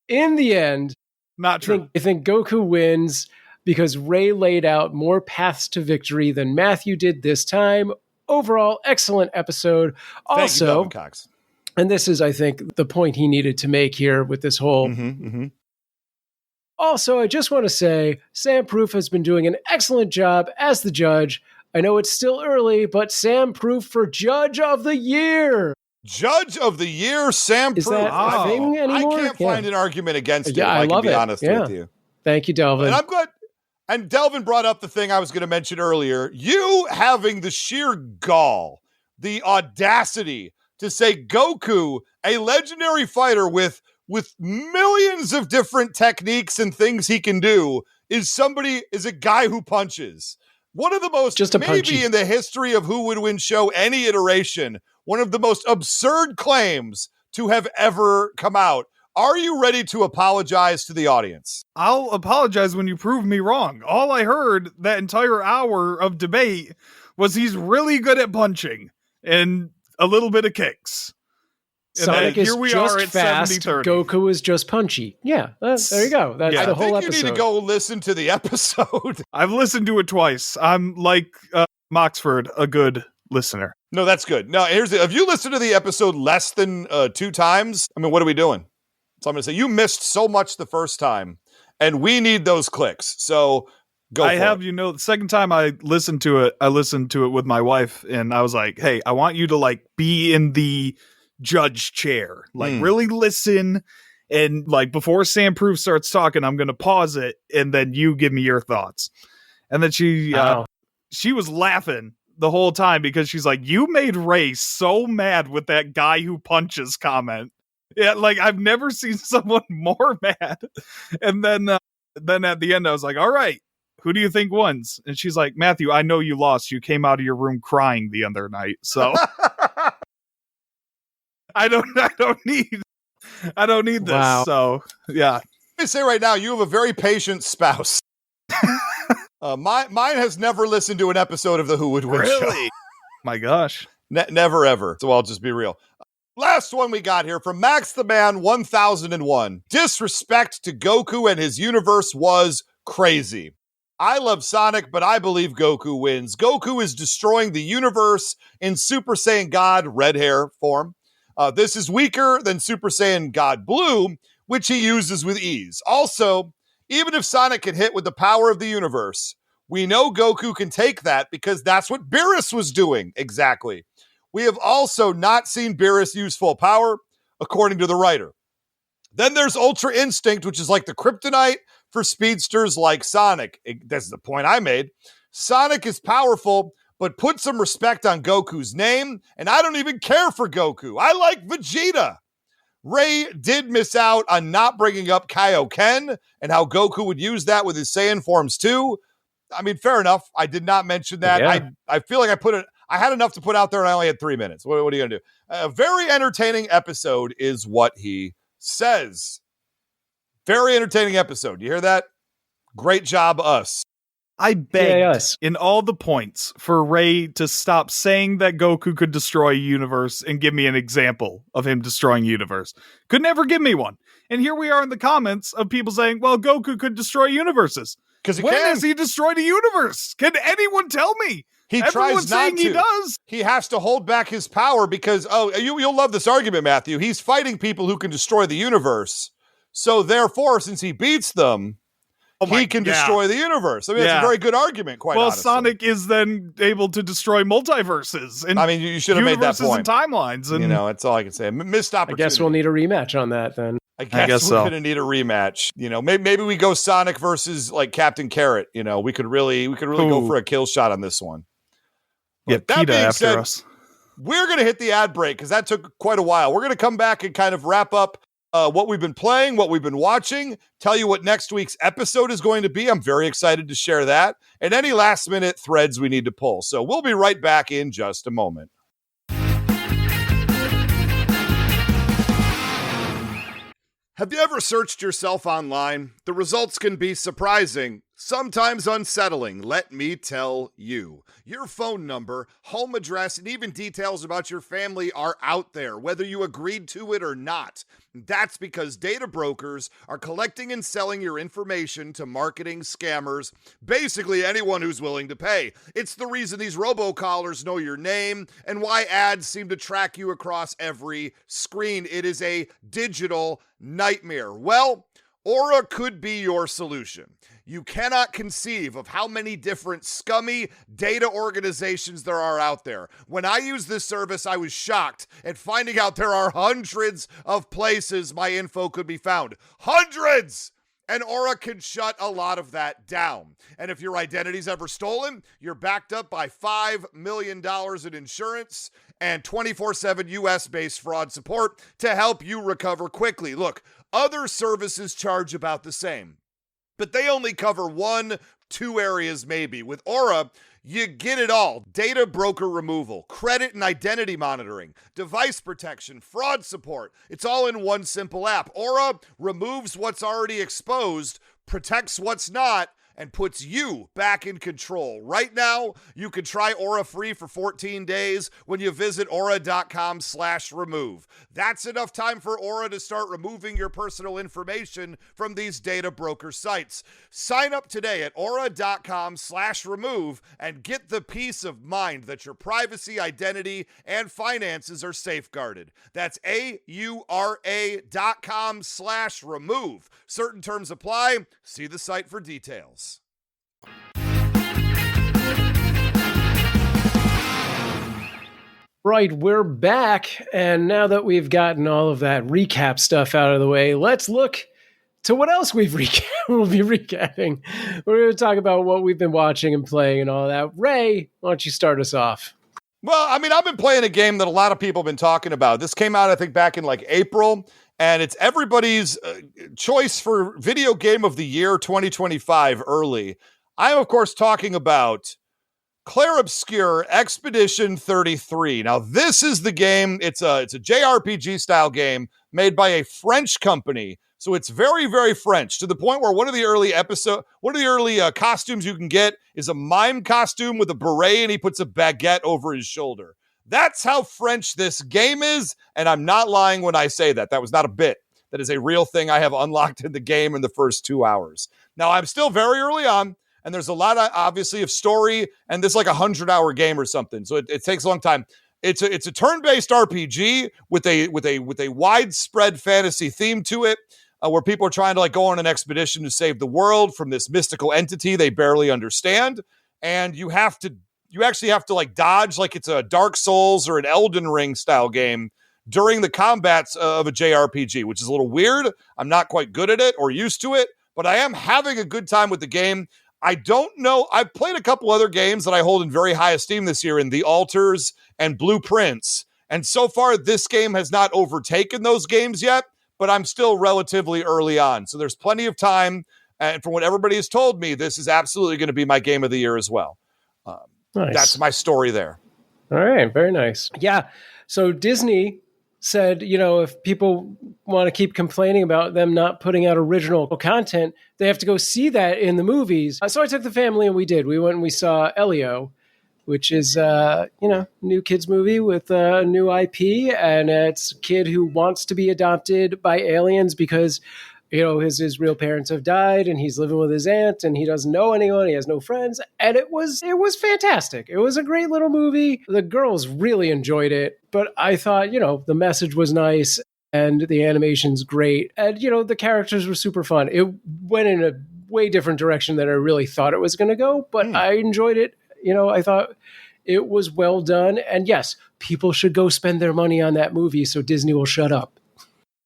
In the end, not true. I think Goku wins because Ray laid out more paths to victory than Matthew did this time. Overall, excellent episode. Also, thank you, Cox. And this is, I think, the point he needed to make here with this whole. Also, I just want to say, Sam Proof has been doing an excellent job as the judge. I know it's still early, but Sam Proof for Judge of the Year. Judge of the Year, Sam Proof. Is that a thing anymore? I can't find an argument against it. I love can be honest with you. Thank you, Delvin. And I'm glad. And Delvin brought up the thing I was going to mention earlier. You having the sheer gall, the audacity to say Goku, a legendary fighter with millions of different techniques and things he can do, is a guy who punches. One of the most, maybe in the history of Who Would Win show, any iteration, one of the most absurd claims to have ever come out. Are you ready to apologize to the audience? I'll apologize when you prove me wrong. All I heard that entire hour of debate was he's really good at punching and a little bit of kicks. Sonic is here we just are at fast. 70-30. Goku is just punchy. Yeah, there you go. That's Yeah. the I whole think episode. you need to go listen to the episode. I've listened to it twice. I'm like Moxford, a good listener. No, that's good. No, if you listen to the episode less than 2 times, I mean, what are we doing? So I'm going to say you missed so much the first time, and we need those clicks. So go for it. The second time I listened to it with my wife, and I was like, hey, I want you to like be in the judge chair, like really listen. And like before Sam Proof starts talking, I'm going to pause it, and then you give me your thoughts. And then she was laughing the whole time because she's like, you made Ray so mad with that guy who punches comment. Yeah, like I've never seen someone more mad. And then at the end, I was like, all right, who do you think wins? And she's like, Matthew, I know you lost. You came out of your room crying the other night. So I don't need this. Wow. So yeah. Let me say right now, you have a very patient spouse. Mine has never listened to an episode of the Who Would Win show. My gosh. Never ever. So I'll just be real. Last one we got here from Max the Man 1001. Disrespect to Goku and his universe was crazy. I love Sonic, but I believe Goku wins. Goku is destroying the universe in Super Saiyan God red hair form. This is weaker than Super Saiyan God Blue, which he uses with ease. Also, even if Sonic can hit with the power of the universe, we know Goku can take that because that's what Beerus was doing. Exactly. We have also not seen Beerus use full power, according to the writer. Then there's Ultra Instinct, which is like the kryptonite for speedsters like Sonic. That's the point I made. Sonic is powerful, but put some respect on Goku's name, and I don't even care for Goku. I like Vegeta. Ray did miss out on not bringing up Kaioken and how Goku would use that with his Saiyan forms too. I mean, fair enough. I did not mention that. Yeah. I feel like I had enough to put out there and I only had 3 minutes. What are you going to do? A very entertaining episode is what he says. Very entertaining episode. You hear that? Great job, us. I begged yes. in all the points for Ray to stop saying that Goku could destroy a universe and give me an example of him destroying a universe. Could never give me one. And here we are in the comments of people saying, well, Goku could destroy univerers. Because When has he destroyed a universe? Can anyone tell me? He Everyone's tries not saying to. He does. He has to hold back his power because, you'll love this argument, Matthew. He's fighting people who can destroy the universe. So therefore, since he beats them, he can destroy the universe. I mean, it's a very good argument, quite honestly. Sonic is then able to destroy multiverses. And I mean, you should have made that point. And timelines. And, that's all I can say. Missed opportunity. I guess we'll need a rematch on that then. I guess so. we're going to need a rematch. Maybe we go Sonic versus like Captain Carrot. We could really go for a kill shot on this one. Get PETA after us. We're going to hit the ad break because that took quite a while. We're going to come back and kind of wrap up what we've been playing, what we've been watching, tell you what next week's episode is going to be. I'm very excited to share that, and any last minute threads we need to pull. So we'll be right back in just a moment. Have you ever searched yourself online? The results can be surprising, sometimes unsettling, let me tell you. Your phone number, home address, and even details about your family are out there, whether you agreed to it or not. That's because data brokers are collecting and selling your information to marketing scammers, basically anyone who's willing to pay. It's the reason these robocallers know your name and why ads seem to track you across every screen. It is a digital nightmare. Well, Aura could be your solution. You cannot conceive of how many different scummy data organizations there are out there. When I used this service, I was shocked at finding out there are hundreds of places my info could be found. Hundreds! And Aura can shut a lot of that down. And if your identity's ever stolen, you're backed up by $5 million in insurance and 24/7 US-based fraud support to help you recover quickly. Look, other services charge about the same, but they only cover 1-2 areas maybe. With Aura, you get it all. Data broker removal, credit and identity monitoring, device protection, fraud support. It's all in one simple app. Aura removes what's already exposed, protects what's not, and puts you back in control. Right now, you can try Aura free for 14 days when you visit aura.com/remove. That's enough time for Aura to start removing your personal information from these data broker sites. Sign up today at aura.com/remove and get the peace of mind that your privacy, identity, and finances are safeguarded. That's aura.com/remove. Certain terms apply. See the site for details. Right, we're back. And now that we've gotten all of that recap stuff out of the way, let's look to what else we'll be recapping. We're going to talk about what we've been watching and playing and all that. Ray, why don't you start us off? Well, I mean, I've been playing a game that a lot of people have been talking about. This came out, I think, back in like April, and it's everybody's choice for Video Game of the Year 2025 early. I'm, of course, talking about Clair Obscur Expedition 33. Now, this is the game. It's a JRPG style game made by a French company. So it's very, very French, to the point where one of the early costumes you can get is a mime costume with a beret, and he puts a baguette over his shoulder. That's how French this game is, and I'm not lying when I say that. That was not a bit. That is a real thing I have unlocked in the game in the first 2 hours. Now, I'm still very early on, and there's a lot, obviously, of story, and this is like a 100-hour game or something, so it takes a long time. It's a turn-based RPG with a widespread fantasy theme to it, where people are trying to like go on an expedition to save the world from this mystical entity they barely understand, and you actually have to like dodge like it's a Dark Souls or an Elden Ring style game during the combats of a JRPG, which is a little weird. I'm not quite good at it or used to it, but I am having a good time with the game. I don't know. I've played a couple other games that I hold in very high esteem this year in The Alters and Blueprints, and so far this game has not overtaken those games yet, but I'm still relatively early on. So there's plenty of time. And from what everybody has told me, this is absolutely going to be my game of the year as well. Nice. That's my story there. All right. Very nice. Yeah. So Disney said, if people want to keep complaining about them not putting out original content, they have to go see that in the movies. So I took the family and we did. We went and we saw Elio, which is, new kids movie with a new IP, and it's a kid who wants to be adopted by aliens because, his real parents have died, and he's living with his aunt, and he doesn't know anyone, he has no friends, and it was fantastic. It was a great little movie. The girls really enjoyed it, but I thought, the message was nice, and the animation's great, and, the characters were super fun. It went in a way different direction than I really thought it was going to go, but I enjoyed it. I thought it was well done. And yes, people should go spend their money on that movie so Disney will shut up.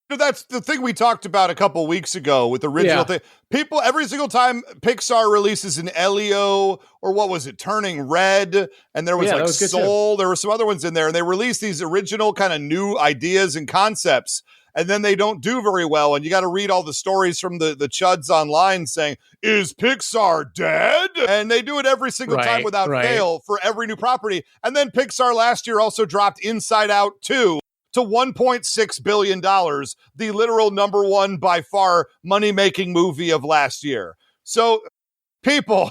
That's the thing we talked about a couple weeks ago with the original thing. People, every single time Pixar releases an Elio, or what was it, Turning Red, and there was Soul, there were some other ones in there, and they release these original kind of new ideas and concepts, and then they don't do very well, and you got to read all the stories from the chuds online saying, is Pixar dead? And they do it every single time without fail for every new property. And then Pixar last year also dropped Inside Out 2 to $1.6 billion, the literal number one by far money-making movie of last year. So, people,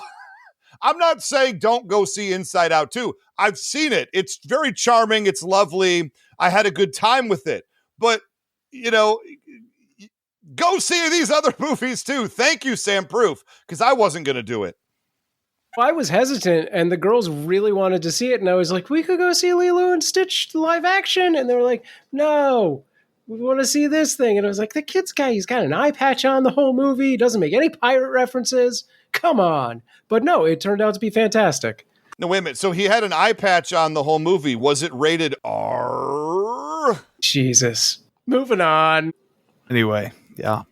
I'm not saying don't go see Inside Out 2. I've seen it. It's very charming. It's lovely. I had a good time with it. But, go see these other movies too. Thank you, Sam Proof, because I wasn't going to do it. I was hesitant, and the girls really wanted to see it, and I was like, we could go see Lilo and Stitch live action, and they were like, no, we want to see this thing. And I was like, the kid's guy, he's got an eye patch on the whole movie, he doesn't make any pirate references, come on. But no, it turned out to be fantastic. No, wait a minute. So he had an eye patch on the whole movie. Was it rated R? Jesus. Moving on. Anyway, yeah.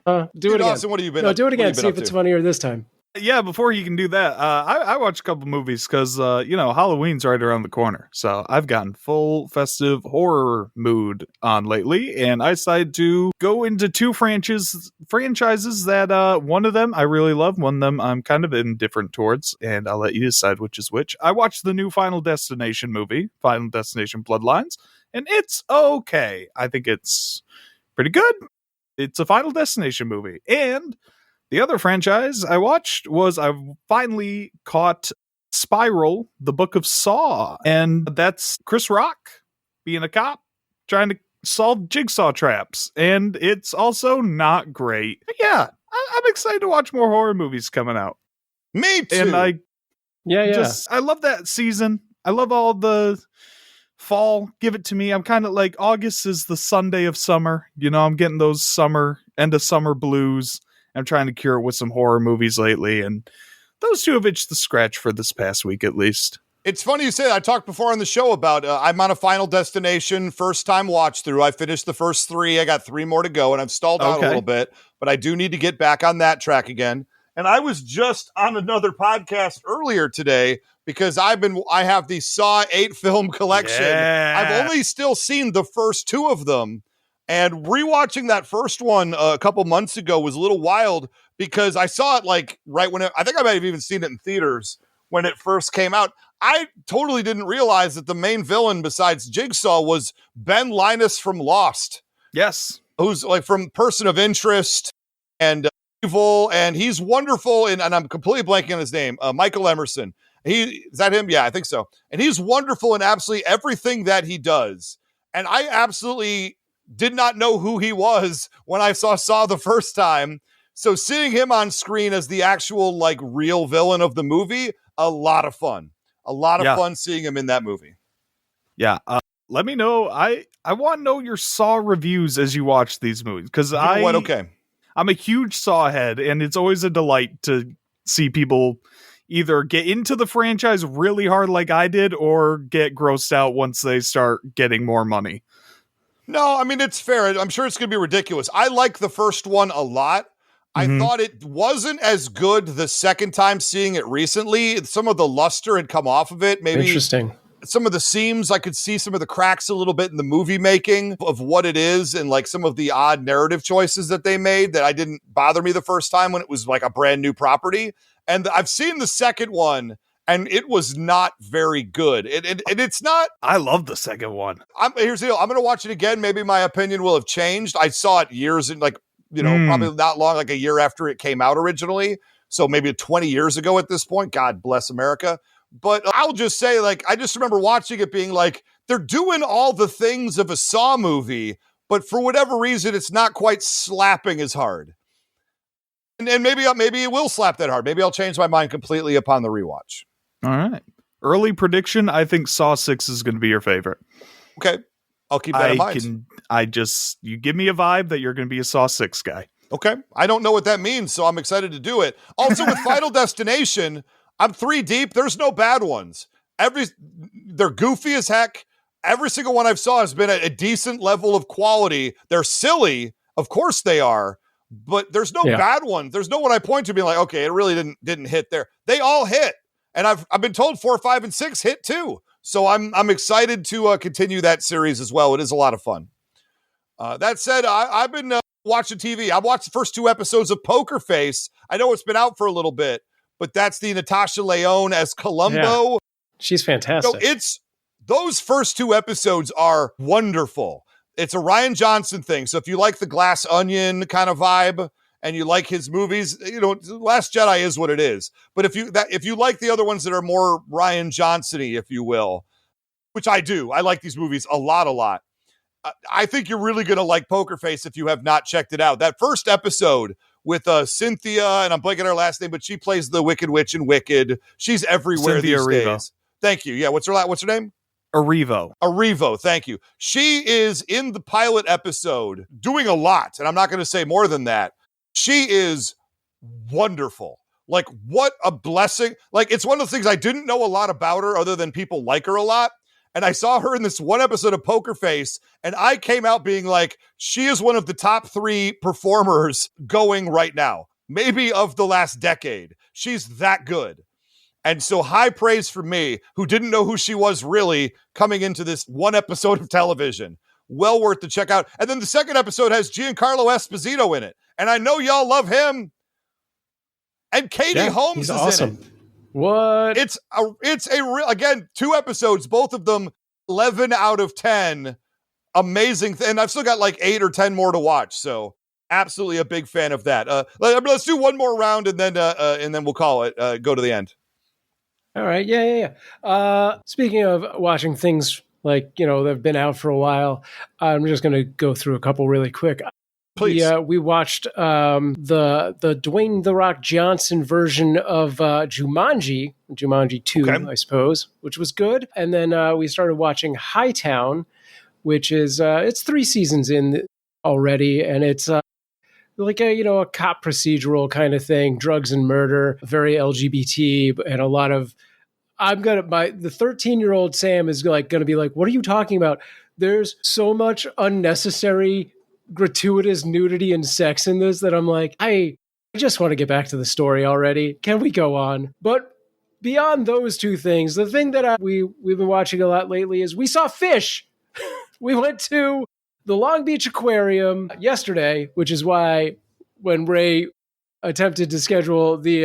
Do it again. Dawson, what have you been? Do it again. See if it's funnier this time. Yeah, before you can do that, I watched a couple movies because, Halloween's right around the corner. So I've gotten full festive horror mood on lately, and I decided to go into two franchises that one of them I really love, one of them I'm kind of indifferent towards, and I'll let you decide which is which. I watched the new Final Destination movie, Final Destination Bloodlines, and it's okay. I think it's pretty good. It's a Final Destination movie, and The other franchise I watched was I finally caught Spiral, the Book of Saw. And that's Chris Rock being a cop trying to solve jigsaw traps. And it's also not great. But yeah, I'm excited to watch more horror movies coming out. Me too. And I Yeah. I love that season. I love all the fall. Give it to me. I'm kind of like August is the Sunday of summer. You know, I'm getting those end of summer blues. I'm trying to cure it with some horror movies lately, and those two have itched the scratch for this past week at least. It's funny you say that. I talked before on the show about I'm on a Final Destination first time watch through. I finished the first 3. I got 3 more to go, and I've stalled out a little bit, but I do need to get back on that track again. And I was just on another podcast earlier today because I have the Saw 8 film collection. Yeah. I've only still seen the first 2 of them. And rewatching that first one a couple months ago was a little wild because I saw it like right when I think I might have even seen it in theaters when it first came out. I totally didn't realize that the main villain besides Jigsaw was Ben Linus from Lost. Yes. Who's like from Person of Interest and Evil. And he's wonderful. And I'm completely blanking on his name. Michael Emerson. Is that him? Yeah, I think so. And he's wonderful in absolutely everything that he does. And I absolutely did not know who he was when I saw the first time. So seeing him on screen as the actual like real villain of the movie, a lot of fun. A lot of fun seeing him in that movie. Yeah. Let me know. I want to know your Saw reviews as you watch these movies because I'm a huge Saw head, and it's always a delight to see people either get into the franchise really hard like I did or get grossed out once they start getting more money. No, I mean, it's fair. I'm sure it's going to be ridiculous. I like the first one a lot. I thought it wasn't as good the second time seeing it recently. Some of the luster had come off of it. Maybe interesting. Some of the seams, I could see some of the cracks a little bit in the movie making of what it is and like some of the odd narrative choices that they made that I didn't bother me the first time when it was like a brand new property. And I've seen the second one and it was not very good. And it's not. I love the second one. Here's the deal. I'm going to watch it again. Maybe my opinion will have changed. I saw it years and probably not long, like a year after it came out originally. So maybe 20 years ago at this point. God bless America. But I'll just say, like, I just remember watching it being like, they're doing all the things of a Saw movie, but for whatever reason, it's not quite slapping as hard. And maybe it will slap that hard. Maybe I'll change my mind completely upon the rewatch. All right. Early prediction, I think Saw 6 is going to be your favorite. Okay. I'll keep that in mind. You give me a vibe that you're going to be a Saw 6 guy. Okay. I don't know what that means, so I'm excited to do it. Also, with Final Destination, I'm 3 deep. There's no bad ones. They're goofy as heck. Every single one I've saw has been at a decent level of quality. They're silly. Of course they are. But there's no bad ones. There's no one I point to being like, okay, it really didn't hit there. They all hit. And I've been told 4, 5, and 6 hit too. So I'm excited to continue that series as well. It is a lot of fun. That said, I've been watching TV. I've watched the first 2 episodes of Poker Face. I know it's been out for a little bit, but that's the Natasha Lyonne as Columbo. Yeah. She's fantastic. So those first 2 episodes are wonderful. It's a Rian Johnson thing. So if you like the Glass Onion kind of vibe and you like his movies, Last Jedi is what it is. But if you like the other ones that are more Rian Johnson-y, if you will, which I do, I like these movies a lot. I think you're really going to like Poker Face if you have not checked it out. That first episode with Cynthia, and I'm blanking her last name, but she plays the Wicked Witch in Wicked. She's everywhere Cynthia these Erivo. days. Thank you. Yeah, what's her name? Erivo, thank you. She is in the pilot episode doing a lot, and I'm not going to say more than that. She is wonderful. Like, what a blessing. Like, it's one of the things I didn't know a lot about her other than people like her a lot. And I saw her in this one episode of Poker Face, and I came out being like, she is one of the top 3 performers going right now, maybe of the last decade. She's that good. And so high praise for me, who didn't know who she was really coming into this one episode of television. Well worth to check out. And then the second episode has Giancarlo Esposito in it. And I know y'all love him. And Katie Holmes is awesome. in it. What? It's again, 2 episodes, both of them 11 out of 10. Amazing. And I've still got like 8 or 10 more to watch. So Absolutely a big fan of that. Let's do one more round and then we'll call it. Go to the end. All right. Yeah. Speaking of watching things like, that have been out for a while, I'm just going to go through a couple really quick. Please. We watched the Dwayne "The Rock" Johnson version of Jumanji 2, Okay. I suppose, which was good. And then we started watching Hightown, which is it's 3 seasons in already, and it's like a cop procedural kind of thing, drugs and murder, very LGBT, and a lot of. The 13-year-old Sam is going to be like, what are you talking about? There's so much unnecessary gratuitous nudity and sex in this that I'm like, I just want to get back to the story already. Can we go on? But beyond those 2 things, the thing that we've been watching a lot lately is we saw fish. We went to the Long Beach Aquarium yesterday, which is why when Ray attempted to schedule the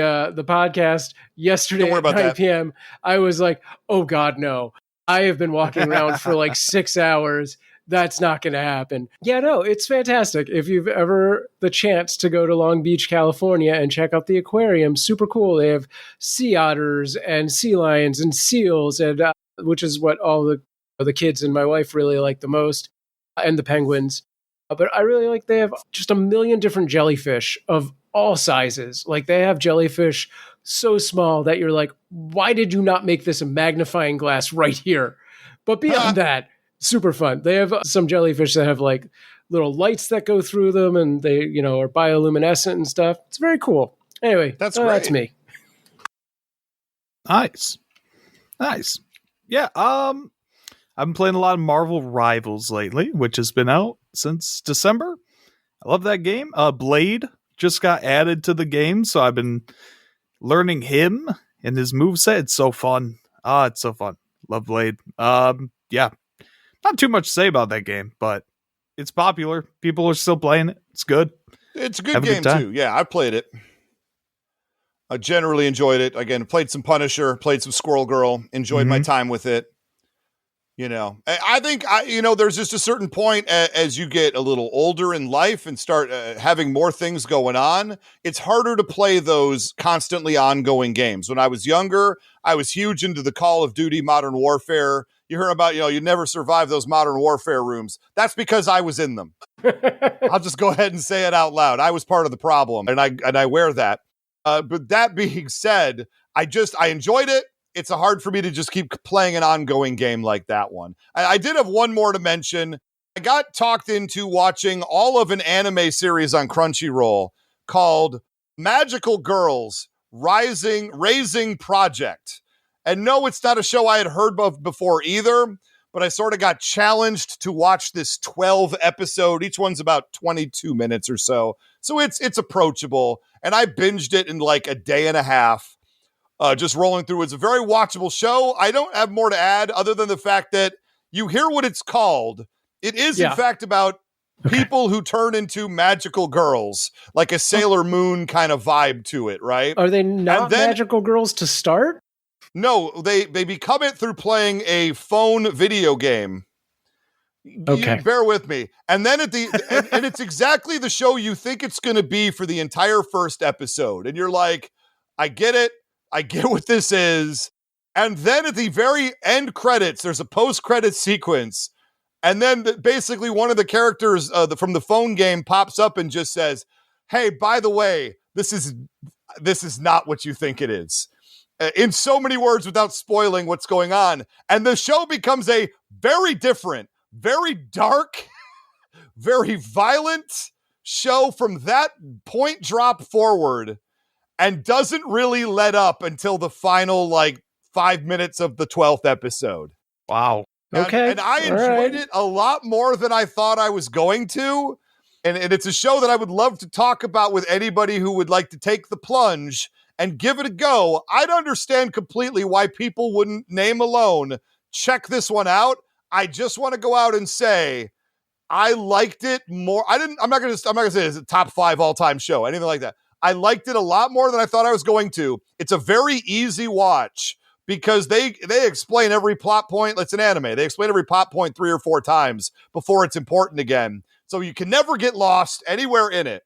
podcast yesterday at 9 p.m., I was like, oh God, no. I have been walking around for like 6 hours. That's not going to happen. Yeah, no, it's fantastic. If you've ever the chance to go to Long Beach, California and check out the aquarium, super cool. They have sea otters and sea lions and seals, and which is what all the kids and my wife really like the most, and the penguins. But I really like they have just a million different jellyfish of all sizes. Like they have jellyfish so small that you're like, why did you not make this a magnifying glass right here? But beyond that, super fun. They have some jellyfish that have like little lights that go through them, and they, are bioluminescent and stuff. It's very cool. Anyway, that's me. Nice. Yeah. I've been playing a lot of Marvel Rivals lately, which has been out since December. I love that game. Blade just got added to the game, so I've been learning him and his moveset. It's so fun. It's so fun. Love Blade. Yeah. Not too much to say about that game, but it's popular. People are still playing it. It's good. It's a good game too. Yeah, I played it. I generally enjoyed it. Again, played some Punisher, played some Squirrel Girl, enjoyed my time with it. I think, there's just a certain point as you get a little older in life and start having more things going on, it's harder to play those constantly ongoing games. When I was younger, I was huge into the Call of Duty Modern Warfare. You hear about, you never survive those Modern Warfare rooms. That's because I was in them. I'll just go ahead and say it out loud. I was part of the problem, and I wear that. But that being said, I enjoyed it. It's hard for me to just keep playing an ongoing game like that one. I did have one more to mention. I got talked into watching all of an anime series on Crunchyroll called Magical Girls Raising Project. And no, it's not a show I had heard of before either, but I sort of got challenged to watch this 12 episode. Each one's about 22 minutes or so. So it's approachable. And I binged it in like a day and a half. Just rolling through. It's a very watchable show. I don't have more to add other than the fact that you hear what it's called. It is, in fact, about people who turn into magical girls, like a Sailor Moon kind of vibe to it, right? Are they not magical girls to start? No, they become it through playing a phone video game. Okay. Bear with me. And then and it's exactly the show you think it's going to be for the entire first episode. And you're like, I get it. I get what this is. And then at the very end credits, there's a post-credit sequence. And then basically one of the characters from the phone game pops up and just says, hey, by the way, this is not what you think it is. In so many words without spoiling what's going on. And the show becomes a very different, very dark, very violent show from that point drop forward, and doesn't really let up until the final 5 minutes of the 12th episode. Wow. Okay. And I enjoyed it a lot more than I thought I was going to. And it's a show that I would love to talk about with anybody who would like to take the plunge and give it a go. I'd understand completely why people wouldn't, name alone, check this one out. I just want to go out and say I liked it more. I'm not gonna say it's a top 5 all-time show, anything like that. I liked it a lot more than I thought I was going to. It's a very easy watch because they explain every plot point. It's an anime. They explain every plot point 3 or 4 times before it's important again. So you can never get lost anywhere in it.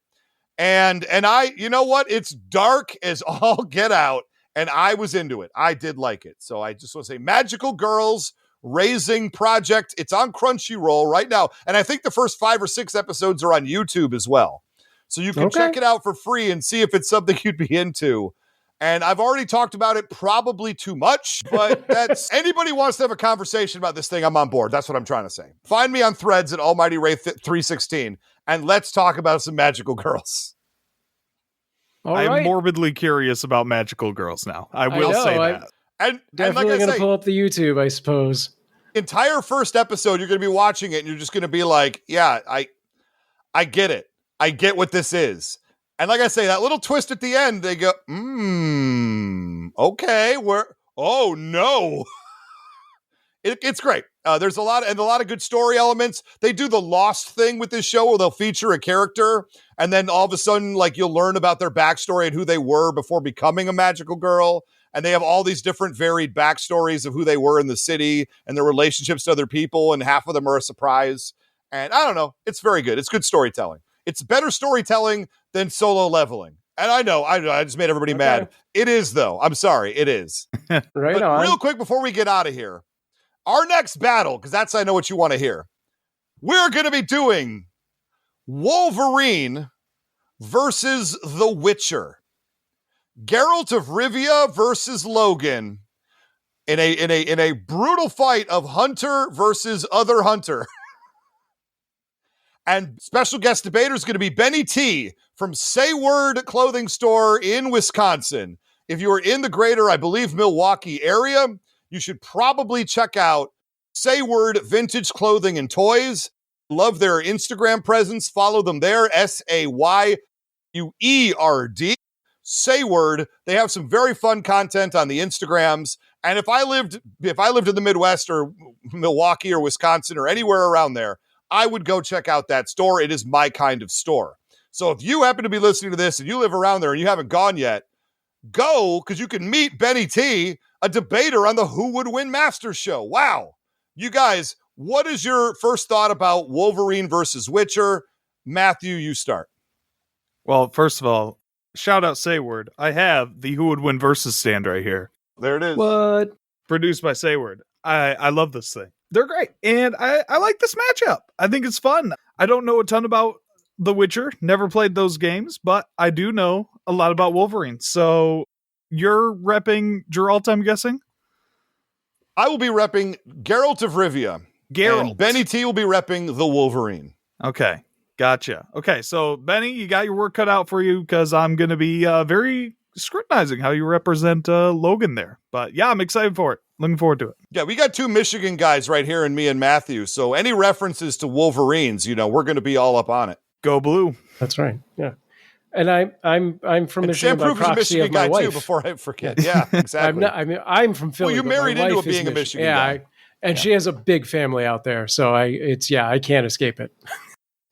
And I, you know what? It's dark as all get out, and I was into it. I did like it. So I just want to say Magical Girls Raising Project. It's on Crunchyroll right now. And I think the first 5 or 6 episodes are on YouTube as well. So you can check it out for free and see if it's something you'd be into. And I've already talked about it probably too much, but that's anybody wants to have a conversation about this thing, I'm on board. That's what I'm trying to say. Find me on Threads at Almighty Ray 316 and let's talk about some Magical Girls. I'm morbidly curious about Magical Girls now. I will say that. And definitely going to pull up the YouTube, I suppose. Entire first episode, you're going to be watching it and you're just going to be like, yeah, I get it. I get what this is. And like I say, that little twist at the end, they go, okay, oh no. It's great. There's a lot of good story elements. They do the Lost thing with this show where they'll feature a character and then all of a sudden, like, you'll learn about their backstory and who they were before becoming a magical girl. And they have all these different varied backstories of who they were in the city and their relationships to other people. And half of them are a surprise. And I don't know. It's very good. It's good storytelling. It's better storytelling than Solo Leveling. And I know, I just made everybody mad. It is, though. I'm sorry. It is. Right on. Real quick before we get out of here, our next battle, because that's, I know what you want to hear. We're going to be doing Wolverine versus The Witcher. Geralt of Rivia versus Logan in a brutal fight of Hunter versus other Hunter. And special guest debater is going to be Benny T from Say Word Clothing Store in Wisconsin. If you are in the greater, I believe, Milwaukee area, you should probably check out Say Word Vintage Clothing and Toys. Love their Instagram presence. Follow them there, SAYUERD. Say Word. They have some very fun content on the Instagrams. And if I lived in the Midwest or Milwaukee or Wisconsin or anywhere around there, I would go check out that store. It is my kind of store. So if you happen to be listening to this and you live around there and you haven't gone yet, go, because you can meet Benny T, a debater on the Who Would Win Masters show. Wow. You guys, what is your first thought about Wolverine versus Witcher? Matthew, you start. Well, first of all, shout out Sayword. I have the Who Would Win versus stand right here. There it is. What? Produced by Sayword. I love this thing. They're great. And I like this matchup. I think it's fun. I don't know a ton about The Witcher. Never played those games, but I do know a lot about Wolverine. So you're repping Geralt, I'm guessing? I will be repping Geralt of Rivia. Geralt. And Benny T will be repping the Wolverine. Okay. Gotcha. Okay. So Benny, you got your work cut out for you because I'm going to be very scrutinizing how you represent Logan there. But yeah, I'm excited for it. Looking forward to it. Yeah, we got 2 Michigan guys right here in me and Matthew. So any references to Wolverines, we're going to be all up on it. Go blue. That's right. Yeah. And I'm from Michigan by Sam Proof is a proxy Michigan of my guy wife. too, before I forget. Yeah, exactly. I'm from Philly. Well, you married into being a Michigan guy. She has a big family out there. So I can't escape it.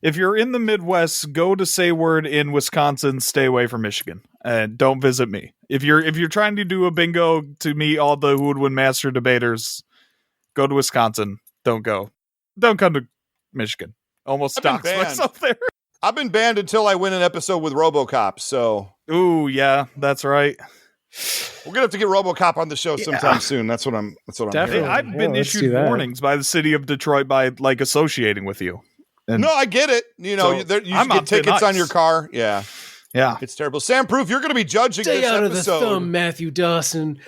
If you're in the Midwest, go to Say Word in Wisconsin. Stay away from Michigan, and don't visit me. If you're trying to do a bingo to meet all the Who Would Win Master debaters, go to Wisconsin. Don't come to Michigan. Almost doxed myself there. I've been banned until I win an episode with RoboCop. So, ooh, yeah, that's right. We're gonna have to get RoboCop on the show sometime soon. That's what I'm. Definitely. Hearing. I've been issued warnings by the city of Detroit by associating with you. And no, I get it. You should get tickets on your car. Yeah. It's terrible. Sam Proof, you're going to be judging Stay this out episode. of the thumb, Matthew Dawson.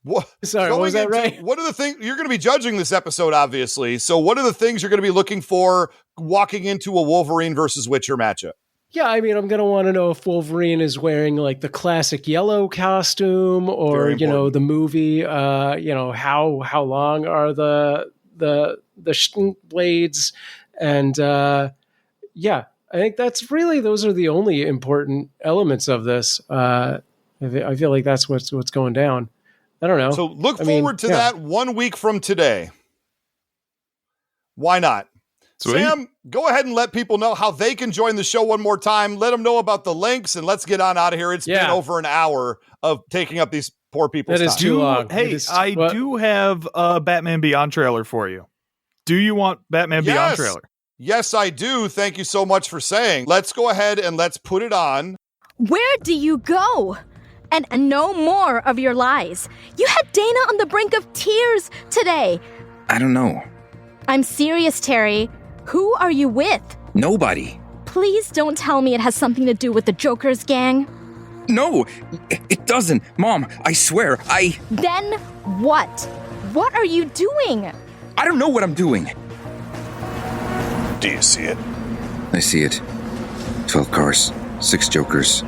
What? Sorry, was that right? What are the things you're going to be judging this episode? Obviously. So, what are the things you're going to be looking for walking into a Wolverine versus Witcher matchup? Yeah, I mean, I'm going to want to know if Wolverine is wearing like the classic yellow costume or the movie. How long are the blades? And I think those are the only important elements of this. I feel like that's what's going down. I don't know. So look forward to that 1 week from today. Why not? Sweet. Sam, go ahead and let people know how they can join the show one more time. Let them know about the links and let's get on out of here. It's been over an hour of taking up these poor people's time. That is too long. Hey, I do have a Batman Beyond trailer for you. Do you want Batman Beyond trailer? Yes, I do. Thank you so much for saying. Let's go ahead and let's put it on. Where do you go? And no more of your lies. You had Dana on the brink of tears today. I don't know. I'm serious, Terry. Who are you with? Nobody. Please don't tell me it has something to do with the Joker's gang. No, it doesn't. Mom, I swear, Then what? What are you doing? I don't know what I'm doing. Do you see it? I see it. 12 cars, 6 Jokers,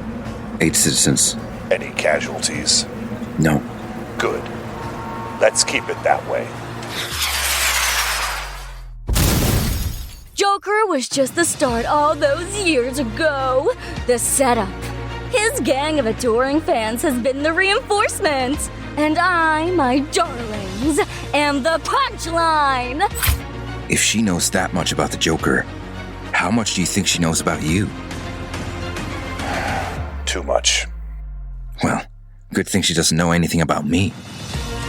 8 citizens. Any casualties? No. Good. Let's keep it that way. Joker was just the start all those years ago. The setup. His gang of adoring fans has been the reinforcement. And I, my darlings, am the punchline. If she knows that much about the Joker, how much do you think she knows about you? Too much. Well, good thing she doesn't know anything about me.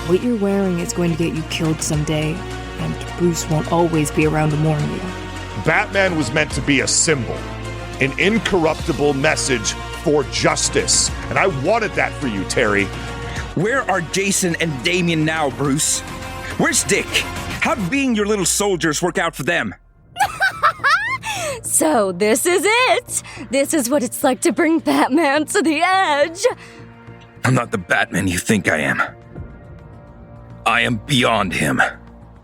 What you're wearing is going to get you killed someday, and Bruce won't always be around to mourn you. Batman was meant to be a symbol, an incorruptible message for justice. And I wanted that for you, Terry. Where are Jason and Damian now, Bruce? Where's Dick? How'd being your little soldiers work out for them? So this is it. This is what it's like to bring Batman to the edge. I'm not the Batman you think I am. I am beyond him.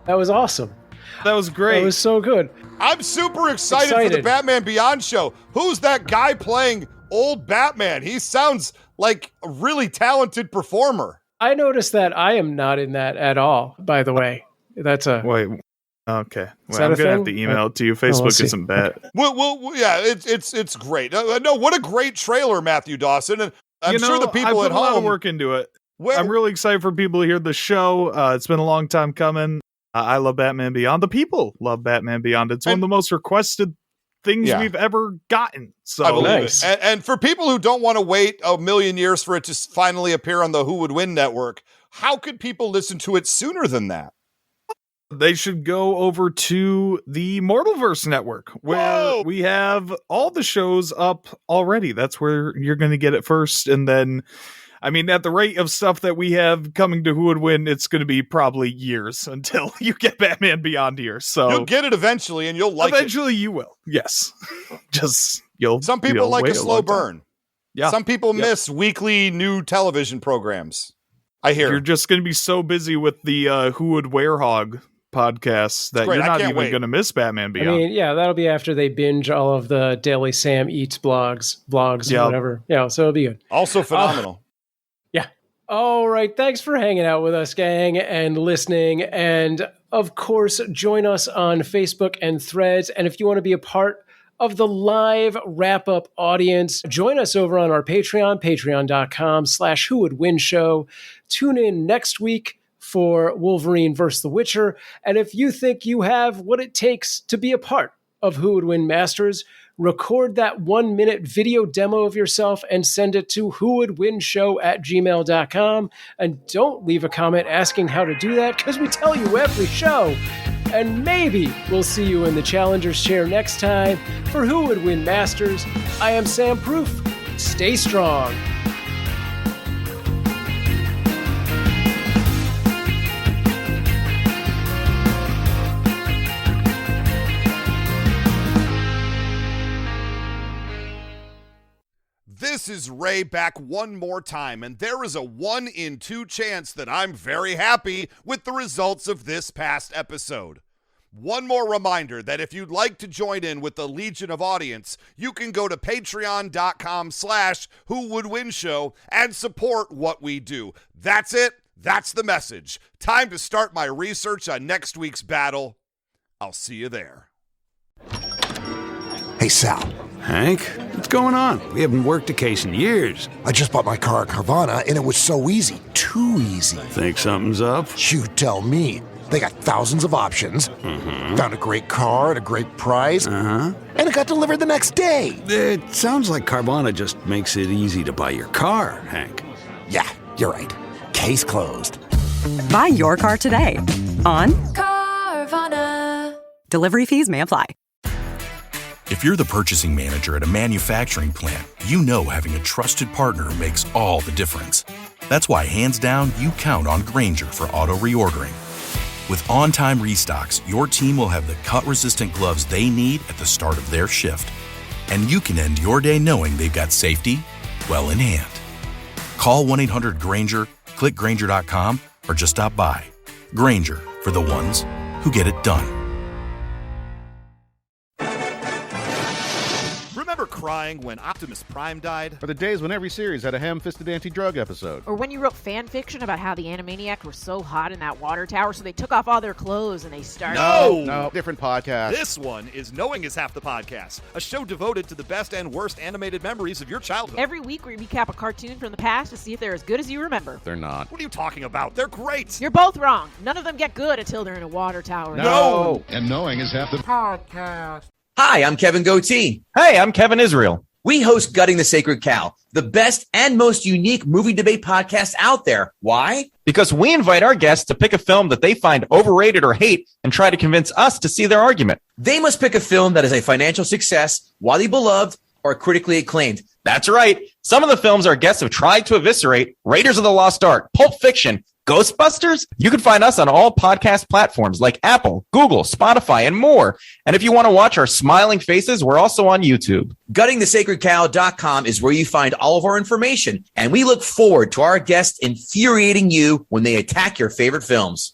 That was awesome. That was great. That was so good. I'm super excited for the Batman Beyond show. Who's that guy playing old Batman? He sounds like a really talented performer. I noticed that I am not in that at all, by the way. That's a... Wait. Okay. Well, that I'm a going to have thing? to email it to you. Facebook isn't bad. Well, yeah, it's great. No, what a great trailer, Matthew Dawson. And I'm sure the people I at put a lot of home... work into it. I'm really excited for people to hear the show. It's been a long time coming. I love Batman Beyond. The people love Batman Beyond. It's one of the most requested things we've ever gotten. So I believe nice. it. And for people who don't want to wait a million years for it to finally appear on the Who Would Win network, how could people listen to it sooner than that? they should go over to the Mortalverse network, where we have all the shows up already. That's where you're going to get it first. And then, I mean, at the rate of stuff that we have coming to Who Would Win, it's going to be probably years until you get Batman Beyond here. So you'll get it eventually, and you'll like it. Eventually you will. Yes. Some people like a slow burn. Yeah. Some people miss weekly new television programs. I hear. You're just going to be so busy with the Who Would Werehog podcasts that you're not even going to miss Batman Beyond. I mean, yeah, that'll be after they binge all of the Daily Sam Eats vlogs, whatever. Yeah, so it'll be good. Also phenomenal. Yeah. All right. Thanks for hanging out with us, gang, and listening. And of course, join us on Facebook and Threads. And if you want to be a part of the live wrap-up audience, join us over on our Patreon, patreon.com/whowouldwinshow. Tune in next week for Wolverine vs. The Witcher. And if you think you have what it takes to be a part of Who Would Win Masters, record that 1-minute video demo of yourself and send it to whowouldwinshow@gmail.com. And don't leave a comment asking how to do that, because we tell you every show. And maybe we'll see you in the Challenger's chair next time for Who Would Win Masters. I am Sam Proof. Stay strong. This is Ray back one more time, and there is a 1 in 2 chance that I'm very happy with the results of this past episode. One more reminder that if you'd like to join in with the Legion of Audience, you can go to patreon.com/whowouldwinshow and support what we do. That's it. That's the message. Time to start my research on next week's battle. I'll see you there. Hey, Sal. Hank, what's going on? We haven't worked a case in years. I just bought my car at Carvana, and it was so easy. Too easy. Think something's up? You tell me. They got thousands of options. Mm-hmm. Found a great car at a great price. And it got delivered the next day. It sounds like Carvana just makes it easy to buy your car, Hank. Yeah, you're right. Case closed. Buy your car today on Carvana. Delivery fees may apply. If you're the purchasing manager at a manufacturing plant, you know having a trusted partner makes all the difference. That's why, hands down, you count on Grainger for auto reordering. With on-time restocks, your team will have the cut-resistant gloves they need at the start of their shift. And you can end your day knowing they've got safety well in hand. Call 1-800-GRAINGER, click Grainger.com, or just stop by. Grainger, for the ones who get it done. Remember crying when Optimus Prime died? Or the days when every series had a ham-fisted anti-drug episode? Or when you wrote fan fiction about how the Animaniacs were so hot in that water tower, so they took off all their clothes and they started... No, different podcast. This one is Knowing is Half the Podcast, a show devoted to the best and worst animated memories of your childhood. Every week we recap a cartoon from the past to see if they're as good as you remember. They're not. What are you talking about? They're great! You're both wrong. None of them get good until they're in a water tower. No! And Knowing is Half the Podcast. Hi, I'm Kevin Goatee. Hey, I'm Kevin Israel. We host Gutting the Sacred Cow, the best and most unique movie debate podcast out there. Why? Because we invite our guests to pick a film that they find overrated or hate and try to convince us to see their argument. They must pick a film that is a financial success, widely beloved, or critically acclaimed. That's right. Some of the films our guests have tried to eviscerate: Raiders of the Lost Ark, Pulp Fiction, Ghostbusters. You can find us on all podcast platforms like Apple, Google, Spotify, and more. And if you want to watch our smiling faces, we're also on YouTube. GuttingTheSacredCow.com is where you find all of our information, and we look forward to our guests infuriating you when they attack your favorite films.